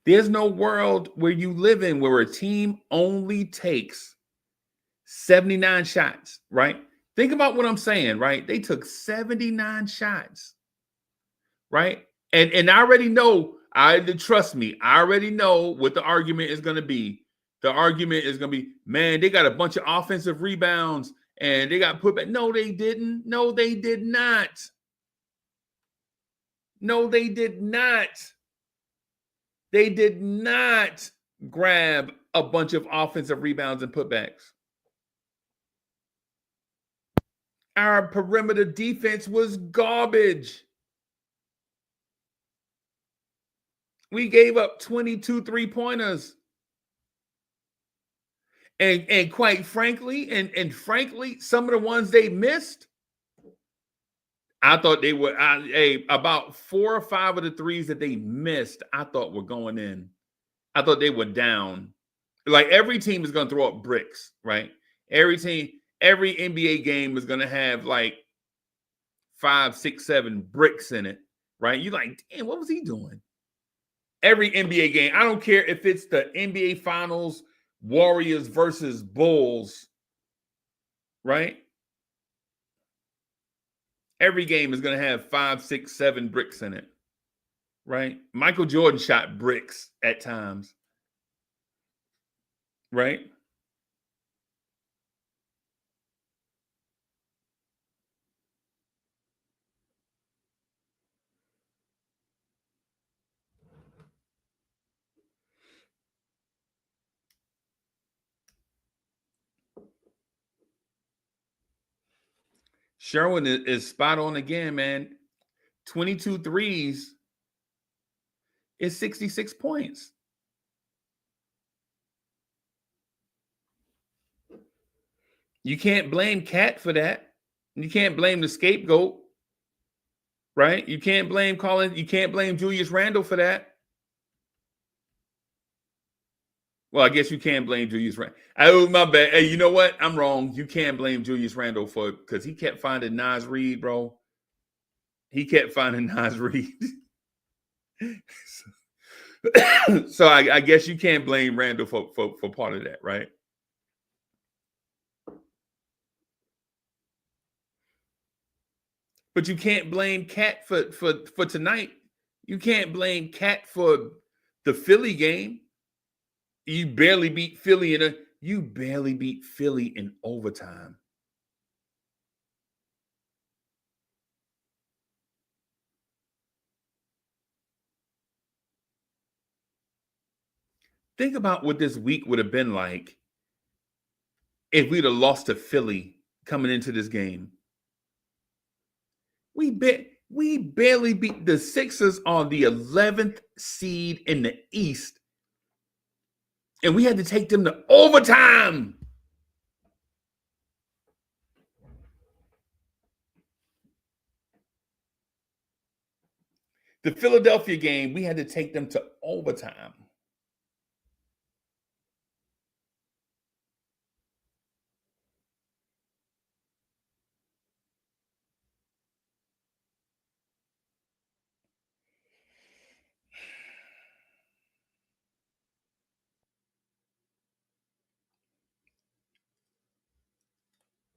There's no world where you live in where a team only takes 79 shots, right? Think about what I'm saying, right? They took 79 shots, right? And I already know, trust me, I already know what the argument is going to be. The argument is going to be, man, they got a bunch of offensive rebounds and they got put back. No, they didn't. No, they did not. No, they did not. They did not grab a bunch of offensive rebounds and putbacks. Our perimeter defense was garbage. We gave up 22 three-pointers. And quite frankly, and frankly, some of the ones they missed, I thought they were about 4 or 5 of the threes that they missed, I thought were going in. I thought they were down. Like every team is going to throw up bricks, right? Every team, every NBA game is going to have like 5, 6, 7 bricks in it, right? You're like, damn, what was he doing? Every NBA game, I don't care if it's the NBA Finals, Warriors versus Bulls, right? Every game is going to have 5, 6, 7 bricks in it, right? Michael Jordan shot bricks at times, right? Sherwin is spot on again, man. 22 threes is 66 points. You can't blame Cat for that. You can't blame the scapegoat, right? You can't blame Julius Randle for that. Well, I guess you can blame Julius Randle. Oh, my bad. Hey, you know what? I'm wrong. You can't blame Julius Randle for it because he kept finding Nas Reed, bro. He kept finding Nas Reed. So I guess you can't blame Randle for part of that, right? But you can't blame Cat for tonight. You can't blame Cat for the Philly game. You barely beat Philly in overtime. Think about what this week would have been like if we'd have lost to Philly coming into this game. We barely beat the Sixers on the 11th seed in the East, and we had to take them to overtime. The Philadelphia game, we had to take them to overtime.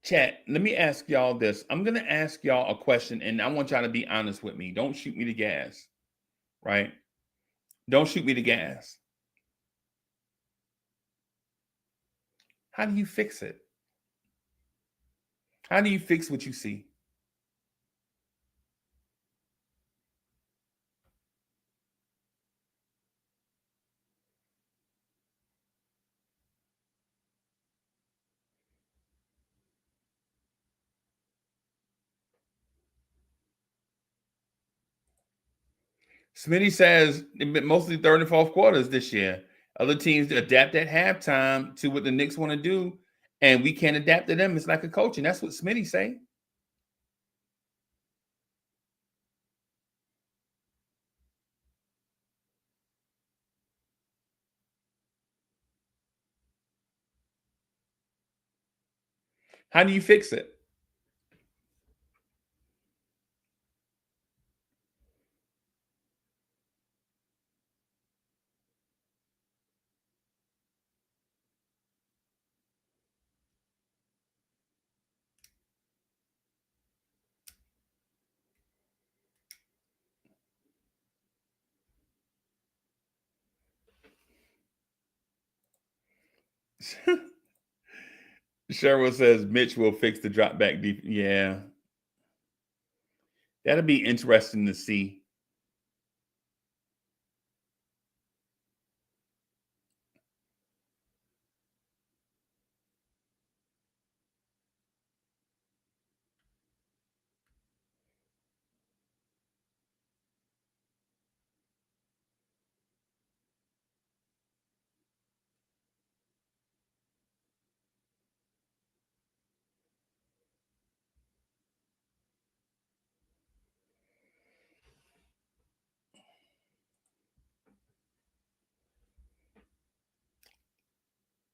Chat, let me ask y'all this. I'm going to ask y'all a question, and I want y'all to be honest with me. Don't shoot me the gas, right? Don't shoot me the gas. How do you fix it? How do you fix what you see? Smitty says mostly third and fourth quarters this year. Other teams adapt at halftime to what the Knicks want to do, and we can't adapt to them. It's like a coaching. That's what Smitty say. How do you fix it? Cheryl says Mitch will fix the drop back deep. Yeah. That'll be interesting to see.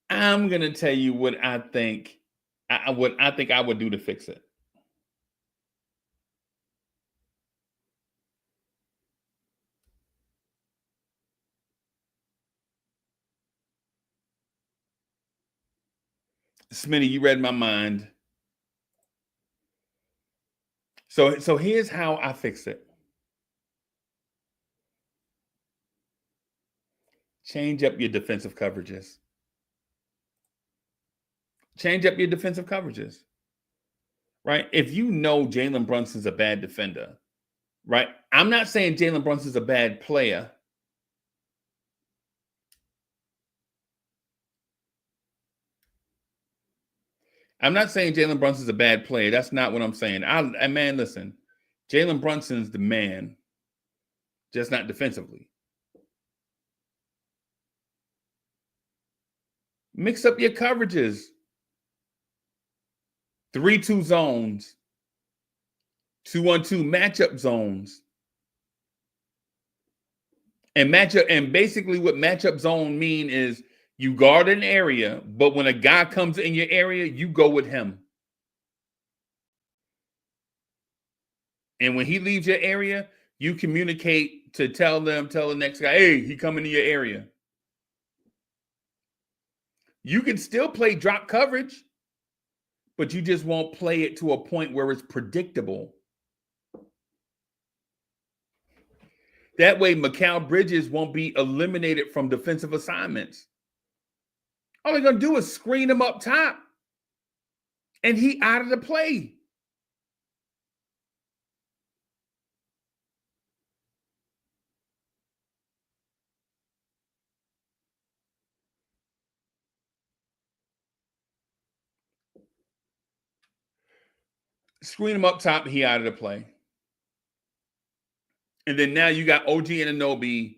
I'm gonna tell you what I think. What I think I would do to fix it. Smitty, you read my mind. So here's how I fix it. Change up your defensive coverages. Change up your defensive coverages. Right? If you know Jalen Brunson's a bad defender, right? I'm not saying Jalen Brunson's a bad player. I'm not saying Jalen Brunson's a bad player. That's not what I'm saying. Man, listen, Jalen Brunson's the man, just not defensively. Mix up your coverages. 3-2 zones, 2-1-2 matchup zones. And basically what matchup zone mean is you guard an area, but when a guy comes in your area, you go with him. And when he leaves your area, you communicate to tell the next guy, hey, he coming to your area. You can still play drop coverage, but you just won't play it to a point where it's predictable. That way, Mikal Bridges won't be eliminated from defensive assignments. All they're going to do is screen him up top, and he out of the play. Screen him up top, he out of the play. And then now you got OG Anunoby.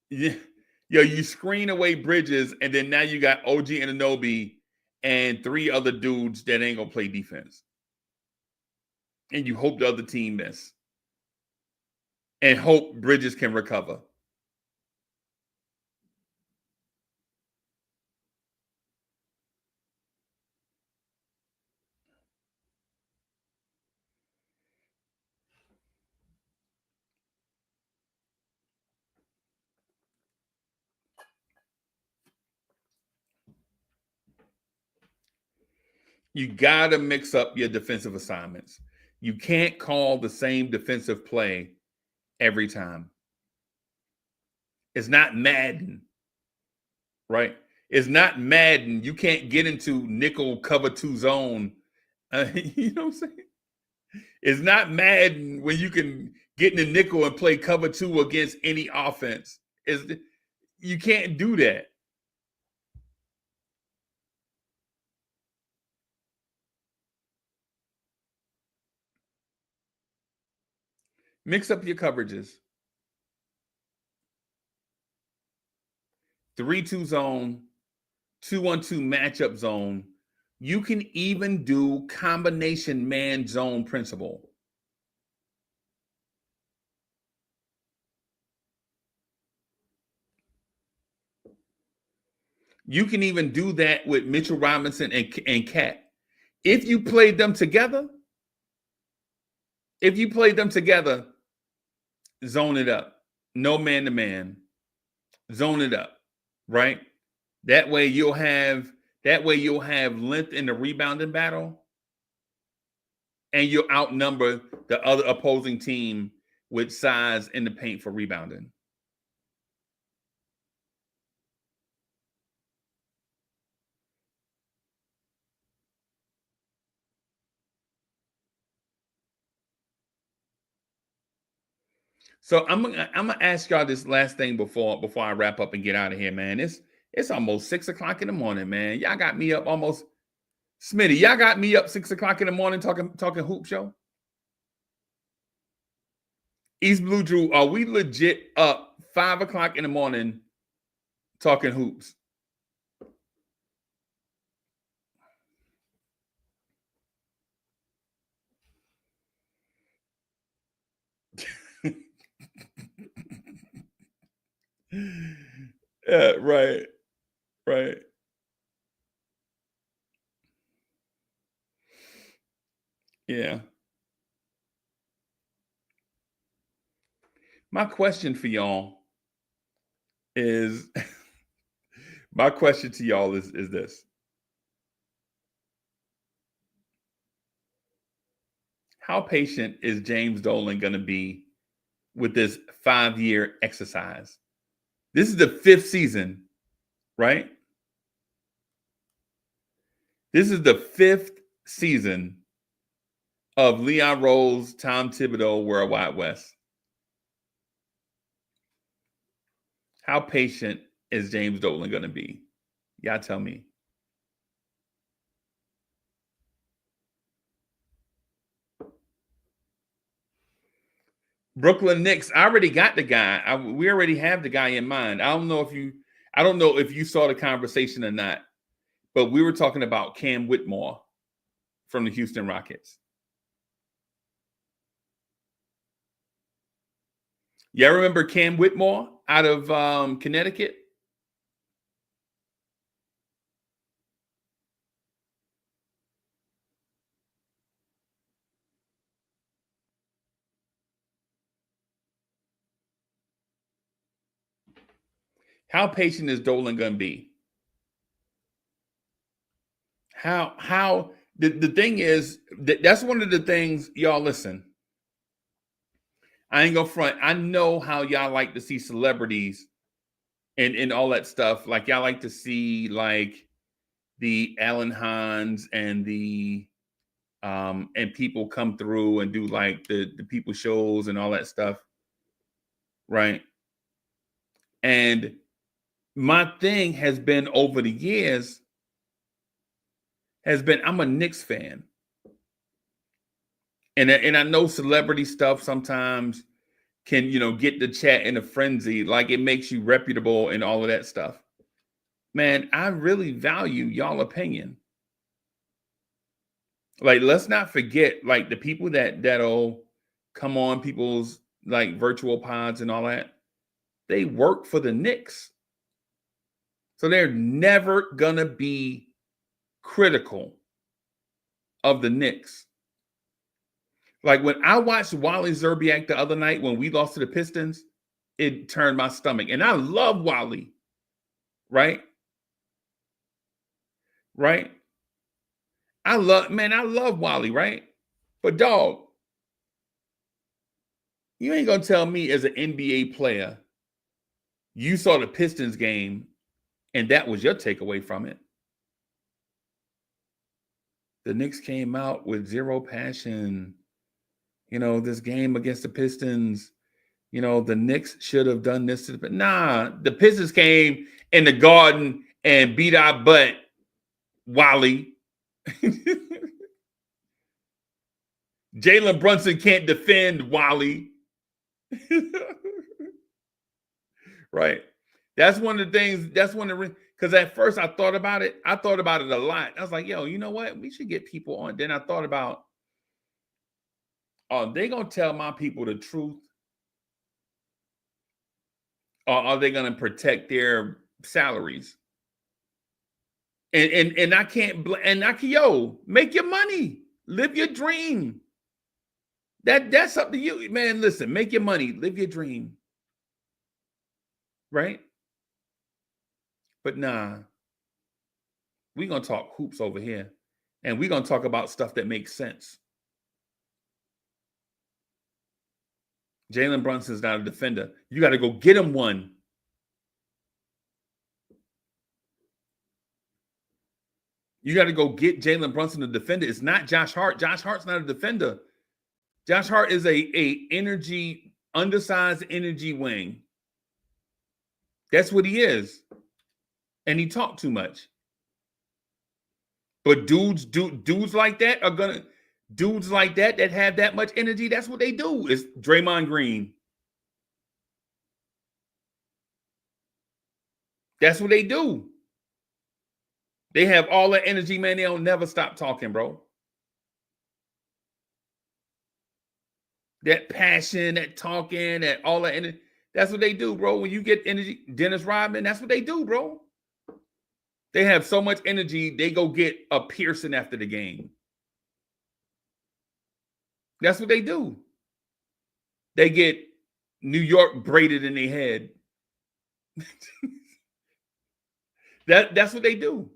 You screen away Bridges, and then now you got OG Anunoby and 3 other dudes that ain't going to play defense. And you hope the other team miss. And hope Bridges can recover. You got to mix up your defensive assignments. You can't call the same defensive play every time. It's not Madden, right? It's not Madden. You can't get into nickel cover 2 zone. You know what I'm saying? It's not Madden when you can get in the nickel and play cover 2 against any offense. You can't do that. Mix up your coverages. 3-2 zone, 2-1-2 matchup zone. You can even do combination man zone principle. You can even do that with Mitchell Robinson and Cat. If you played them together, zone it up. No man-to-man. Zone it up, right? That way you'll have length in the rebounding battle, and you'll outnumber the other opposing team with size in the paint for rebounding. So I'm gonna ask y'all this last thing before I wrap up and get out of here, man. It's almost 6 o'clock in the morning, man. Y'all got me up almost, Smitty. Y'all got me up 6 o'clock in the morning talking hoop show. East Blue Drew, are we legit up 5 o'clock in the morning talking hoops? Yeah, right. Yeah. My question for y'all is my question to y'all is this. How patient is James Dolan going to be with this 5-year exercise? This is the 5th season, right? This is the 5th season of Leon Rose, Tom Thibodeau, World Wide West. How patient is James Dolan going to be? Y'all tell me. Brooklyn Knicks. I already got the guy. We already have the guy in mind. I don't know if you saw the conversation or not, but we were talking about Cam Whitmore from the Houston Rockets. Y'all remember Cam Whitmore out of Connecticut? How patient is Dolan going to be? How the thing is, that's one of the things, y'all listen. I ain't gonna front. I know how y'all like to see celebrities and all that stuff. Like y'all like to see like the Alan Hans and the and people come through and do like the people shows and all that stuff. Right. And my thing has been over the years I'm a Knicks fan. And I know celebrity stuff sometimes can, get the chat in a frenzy, like it makes you reputable and all of that stuff. Man, I really value y'all opinion. Like, let's not forget, like the people that'll come on people's like virtual pods and all that, they work for the Knicks. So they're never gonna be critical of the Knicks. Like when I watched Wally Zerbiak the other night when we lost to the Pistons, it turned my stomach. And I love Wally, right? Right? I love Wally, right? But dog, you ain't gonna tell me as an NBA player, you saw the Pistons game and that was your takeaway from it. The Knicks came out with zero passion. This game against the Pistons, the Knicks should have done this. But nah, the Pistons came in the Garden and beat our butt, Wally. Jalen Brunson can't defend, Wally. Right. That's one of the things. Because at first I thought about it. I thought about it a lot. I was like, yo, you know what? We should get people on. Then I thought about, are they going to tell my people the truth? Or are they going to protect their salaries? And I can't, make your money. Live your dream. That's up to you, man. Listen, make your money, live your dream. Right? But nah, we're going to talk hoops over here. And we're going to talk about stuff that makes sense. Jalen Brunson's not a defender. You got to go get him one. You got to go get Jalen Brunson, a defender. It's not Josh Hart. Josh Hart's not a defender. Josh Hart is a undersized energy wing. That's what he is. And he talked too much. But dudes like that that have that much energy, that's what they do. It's Draymond Green. That's what they do. They have all that energy, man. They don't never stop talking, bro. That passion, that talking, that all that energy. That's what they do, bro. When you get energy, Dennis Rodman, that's what they do, bro. They have so much energy, they go get a piercing after the game. That's what they do. They get New York braided in their head. That's what they do.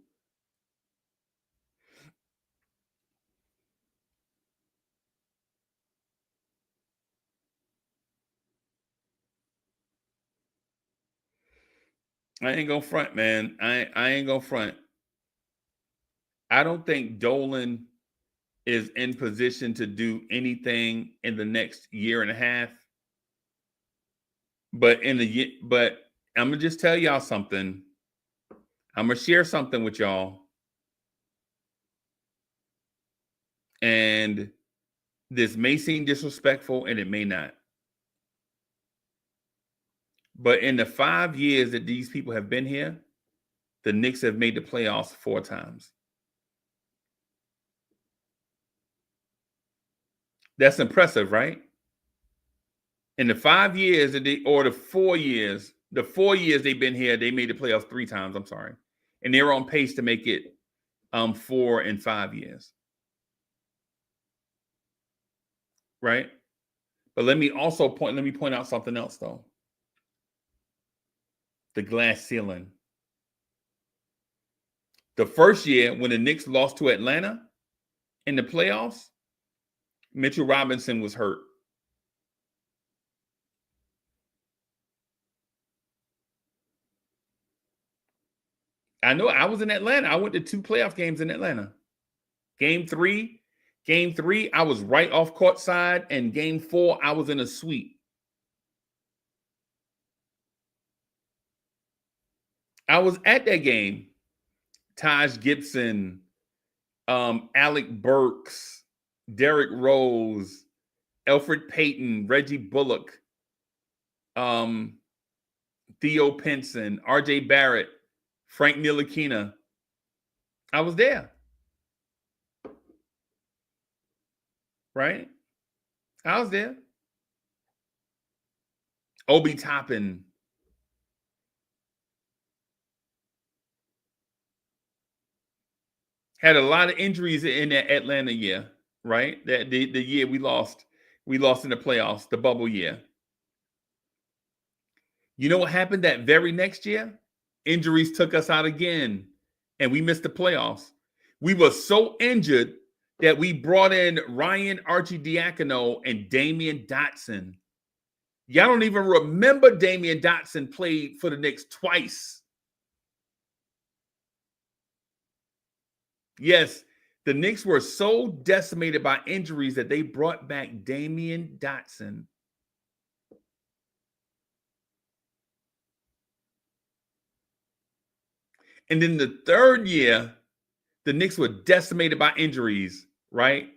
I ain't gonna front, man. I ain't gonna front. I don't think Dolan is in position to do anything in the next year and a half. But I'm gonna just tell y'all something. I'm gonna share something with y'all. And this may seem disrespectful, and it may not. But in the 5 years that these people have been here, the Knicks have made the playoffs 4 times. That's impressive, right? In the 5 years the 4 years they've been here, they made the playoffs 3 times. I'm sorry. And they're on pace to make it 4 and 5 years. Right? But let me point out something else though. The glass ceiling. The first year when the Knicks lost to Atlanta in the playoffs, Mitchell Robinson was hurt. I know I was in Atlanta. I went to 2 playoff games in Atlanta. Game 3, I was right off court side, and game 4, I was in a suite. I was at that game. Taj Gibson, Alec Burks, Derrick Rose, Elfrid Payton, Reggie Bullock, Theo Pinson, RJ Barrett, Frank Ntilikina. I was there. Right? I was there. Obi Toppin. Had a lot of injuries in that Atlanta year, right? That the year we lost in the playoffs, the bubble year. You know what happened that very next year? Injuries took us out again, and we missed the playoffs. We were so injured that we brought in Ryan Archidiakono and Damian Dotson. Y'all don't even remember Damian Dotson played for the Knicks twice. Yes, the Knicks were so decimated by injuries that they brought back Damian Dotson. And then the third year, the Knicks were decimated by injuries, right?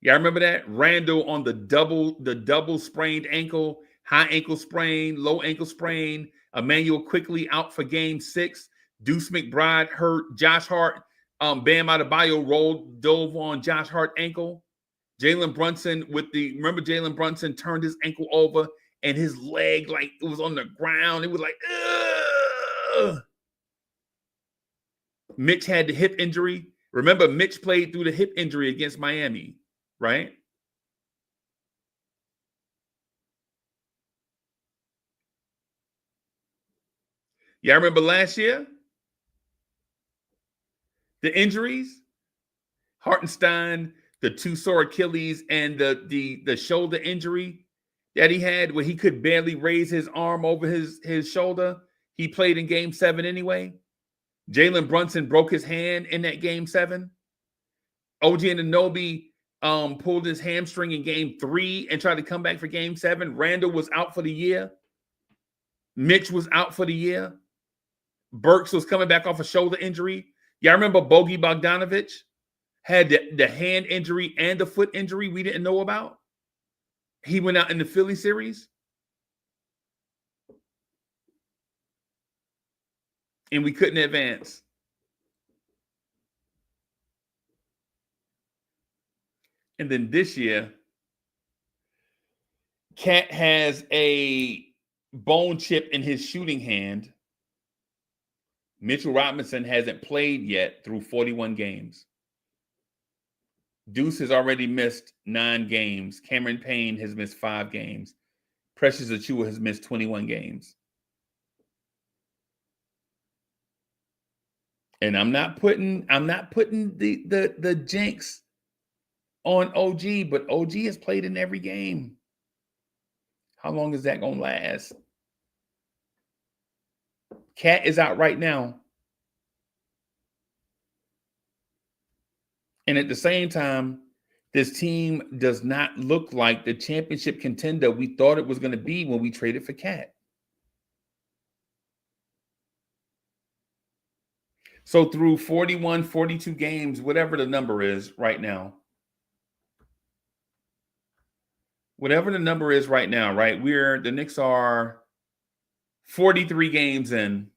Yeah, I remember that. Randall on the double sprained ankle, high ankle sprain, low ankle sprain. Emmanuel quickly out for game 6. Deuce McBride hurt. Josh Hart, Bam Adebayo dove on Josh Hart ankle. Jalen Brunson remember Jalen Brunson turned his ankle over and his leg, like it was on the ground. It was like, ugh. Mitch had the hip injury. Remember, Mitch played through the hip injury against Miami, right? Yeah, I remember last year, the injuries, Hartenstein, the 2 sore Achilles, and the shoulder injury that he had where he could barely raise his arm over his shoulder. He played in game 7 anyway. Jalen Brunson broke his hand in that game 7. OG Anunoby pulled his hamstring in game 3 and tried to come back for game 7. Randall was out for the year. Mitch was out for the year. Burks was coming back off a shoulder injury. Yeah, I remember Bogey Bogdanovic had the hand injury and the foot injury we didn't know about. He went out in the Philly series. And we couldn't advance. And then this year, Cat has a bone chip in his shooting hand. Mitchell Robinson hasn't played yet through 41 games. Deuce has already missed 9 games. Cameron Payne has missed 5 games. Precious Achiuwa has missed 21 games. And I'm not putting the jinx on OG, but OG has played in every game. How long is that going to last? Cat is out right now. And at the same time, this team does not look like the championship contender we thought it was going to be when we traded for Cat. So through 41, 42 games, whatever the number is right now, right? The Knicks are 43 games in.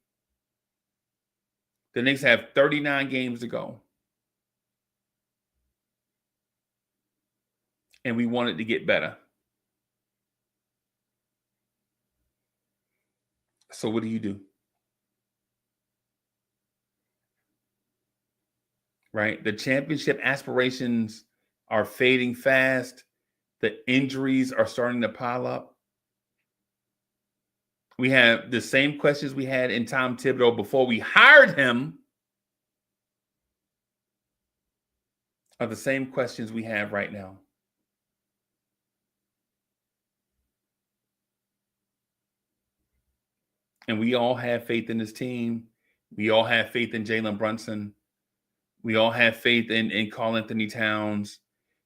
The Knicks have 39 games to go. And we wanted to get better. So what do? Right? The championship aspirations are fading fast. The injuries are starting to pile up. We have the same questions we had in Tom Thibodeau before we hired him are the same questions we have right now. And we all have faith in this team. We all have faith in Jalen Brunson. We all have faith in Karl Anthony Towns.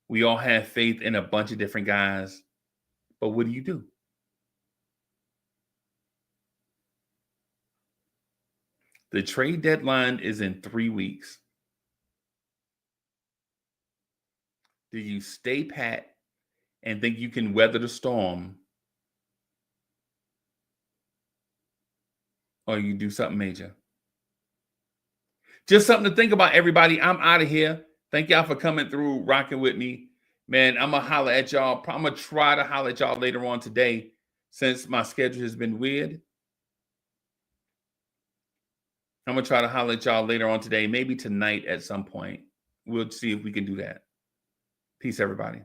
We all have faith in a bunch of different guys. But what do? The trade deadline is in 3 weeks. Do you stay pat and think you can weather the storm? Or you do something major? Just something to think about, everybody. I'm out of here. Thank y'all for coming through, rocking with me. Man, I'm going to holler at y'all. I'm going to try to holler at y'all later on today since my schedule has been weird. I'm going to try to holler at y'all later on today, maybe tonight at some point. We'll see if we can do that. Peace, everybody.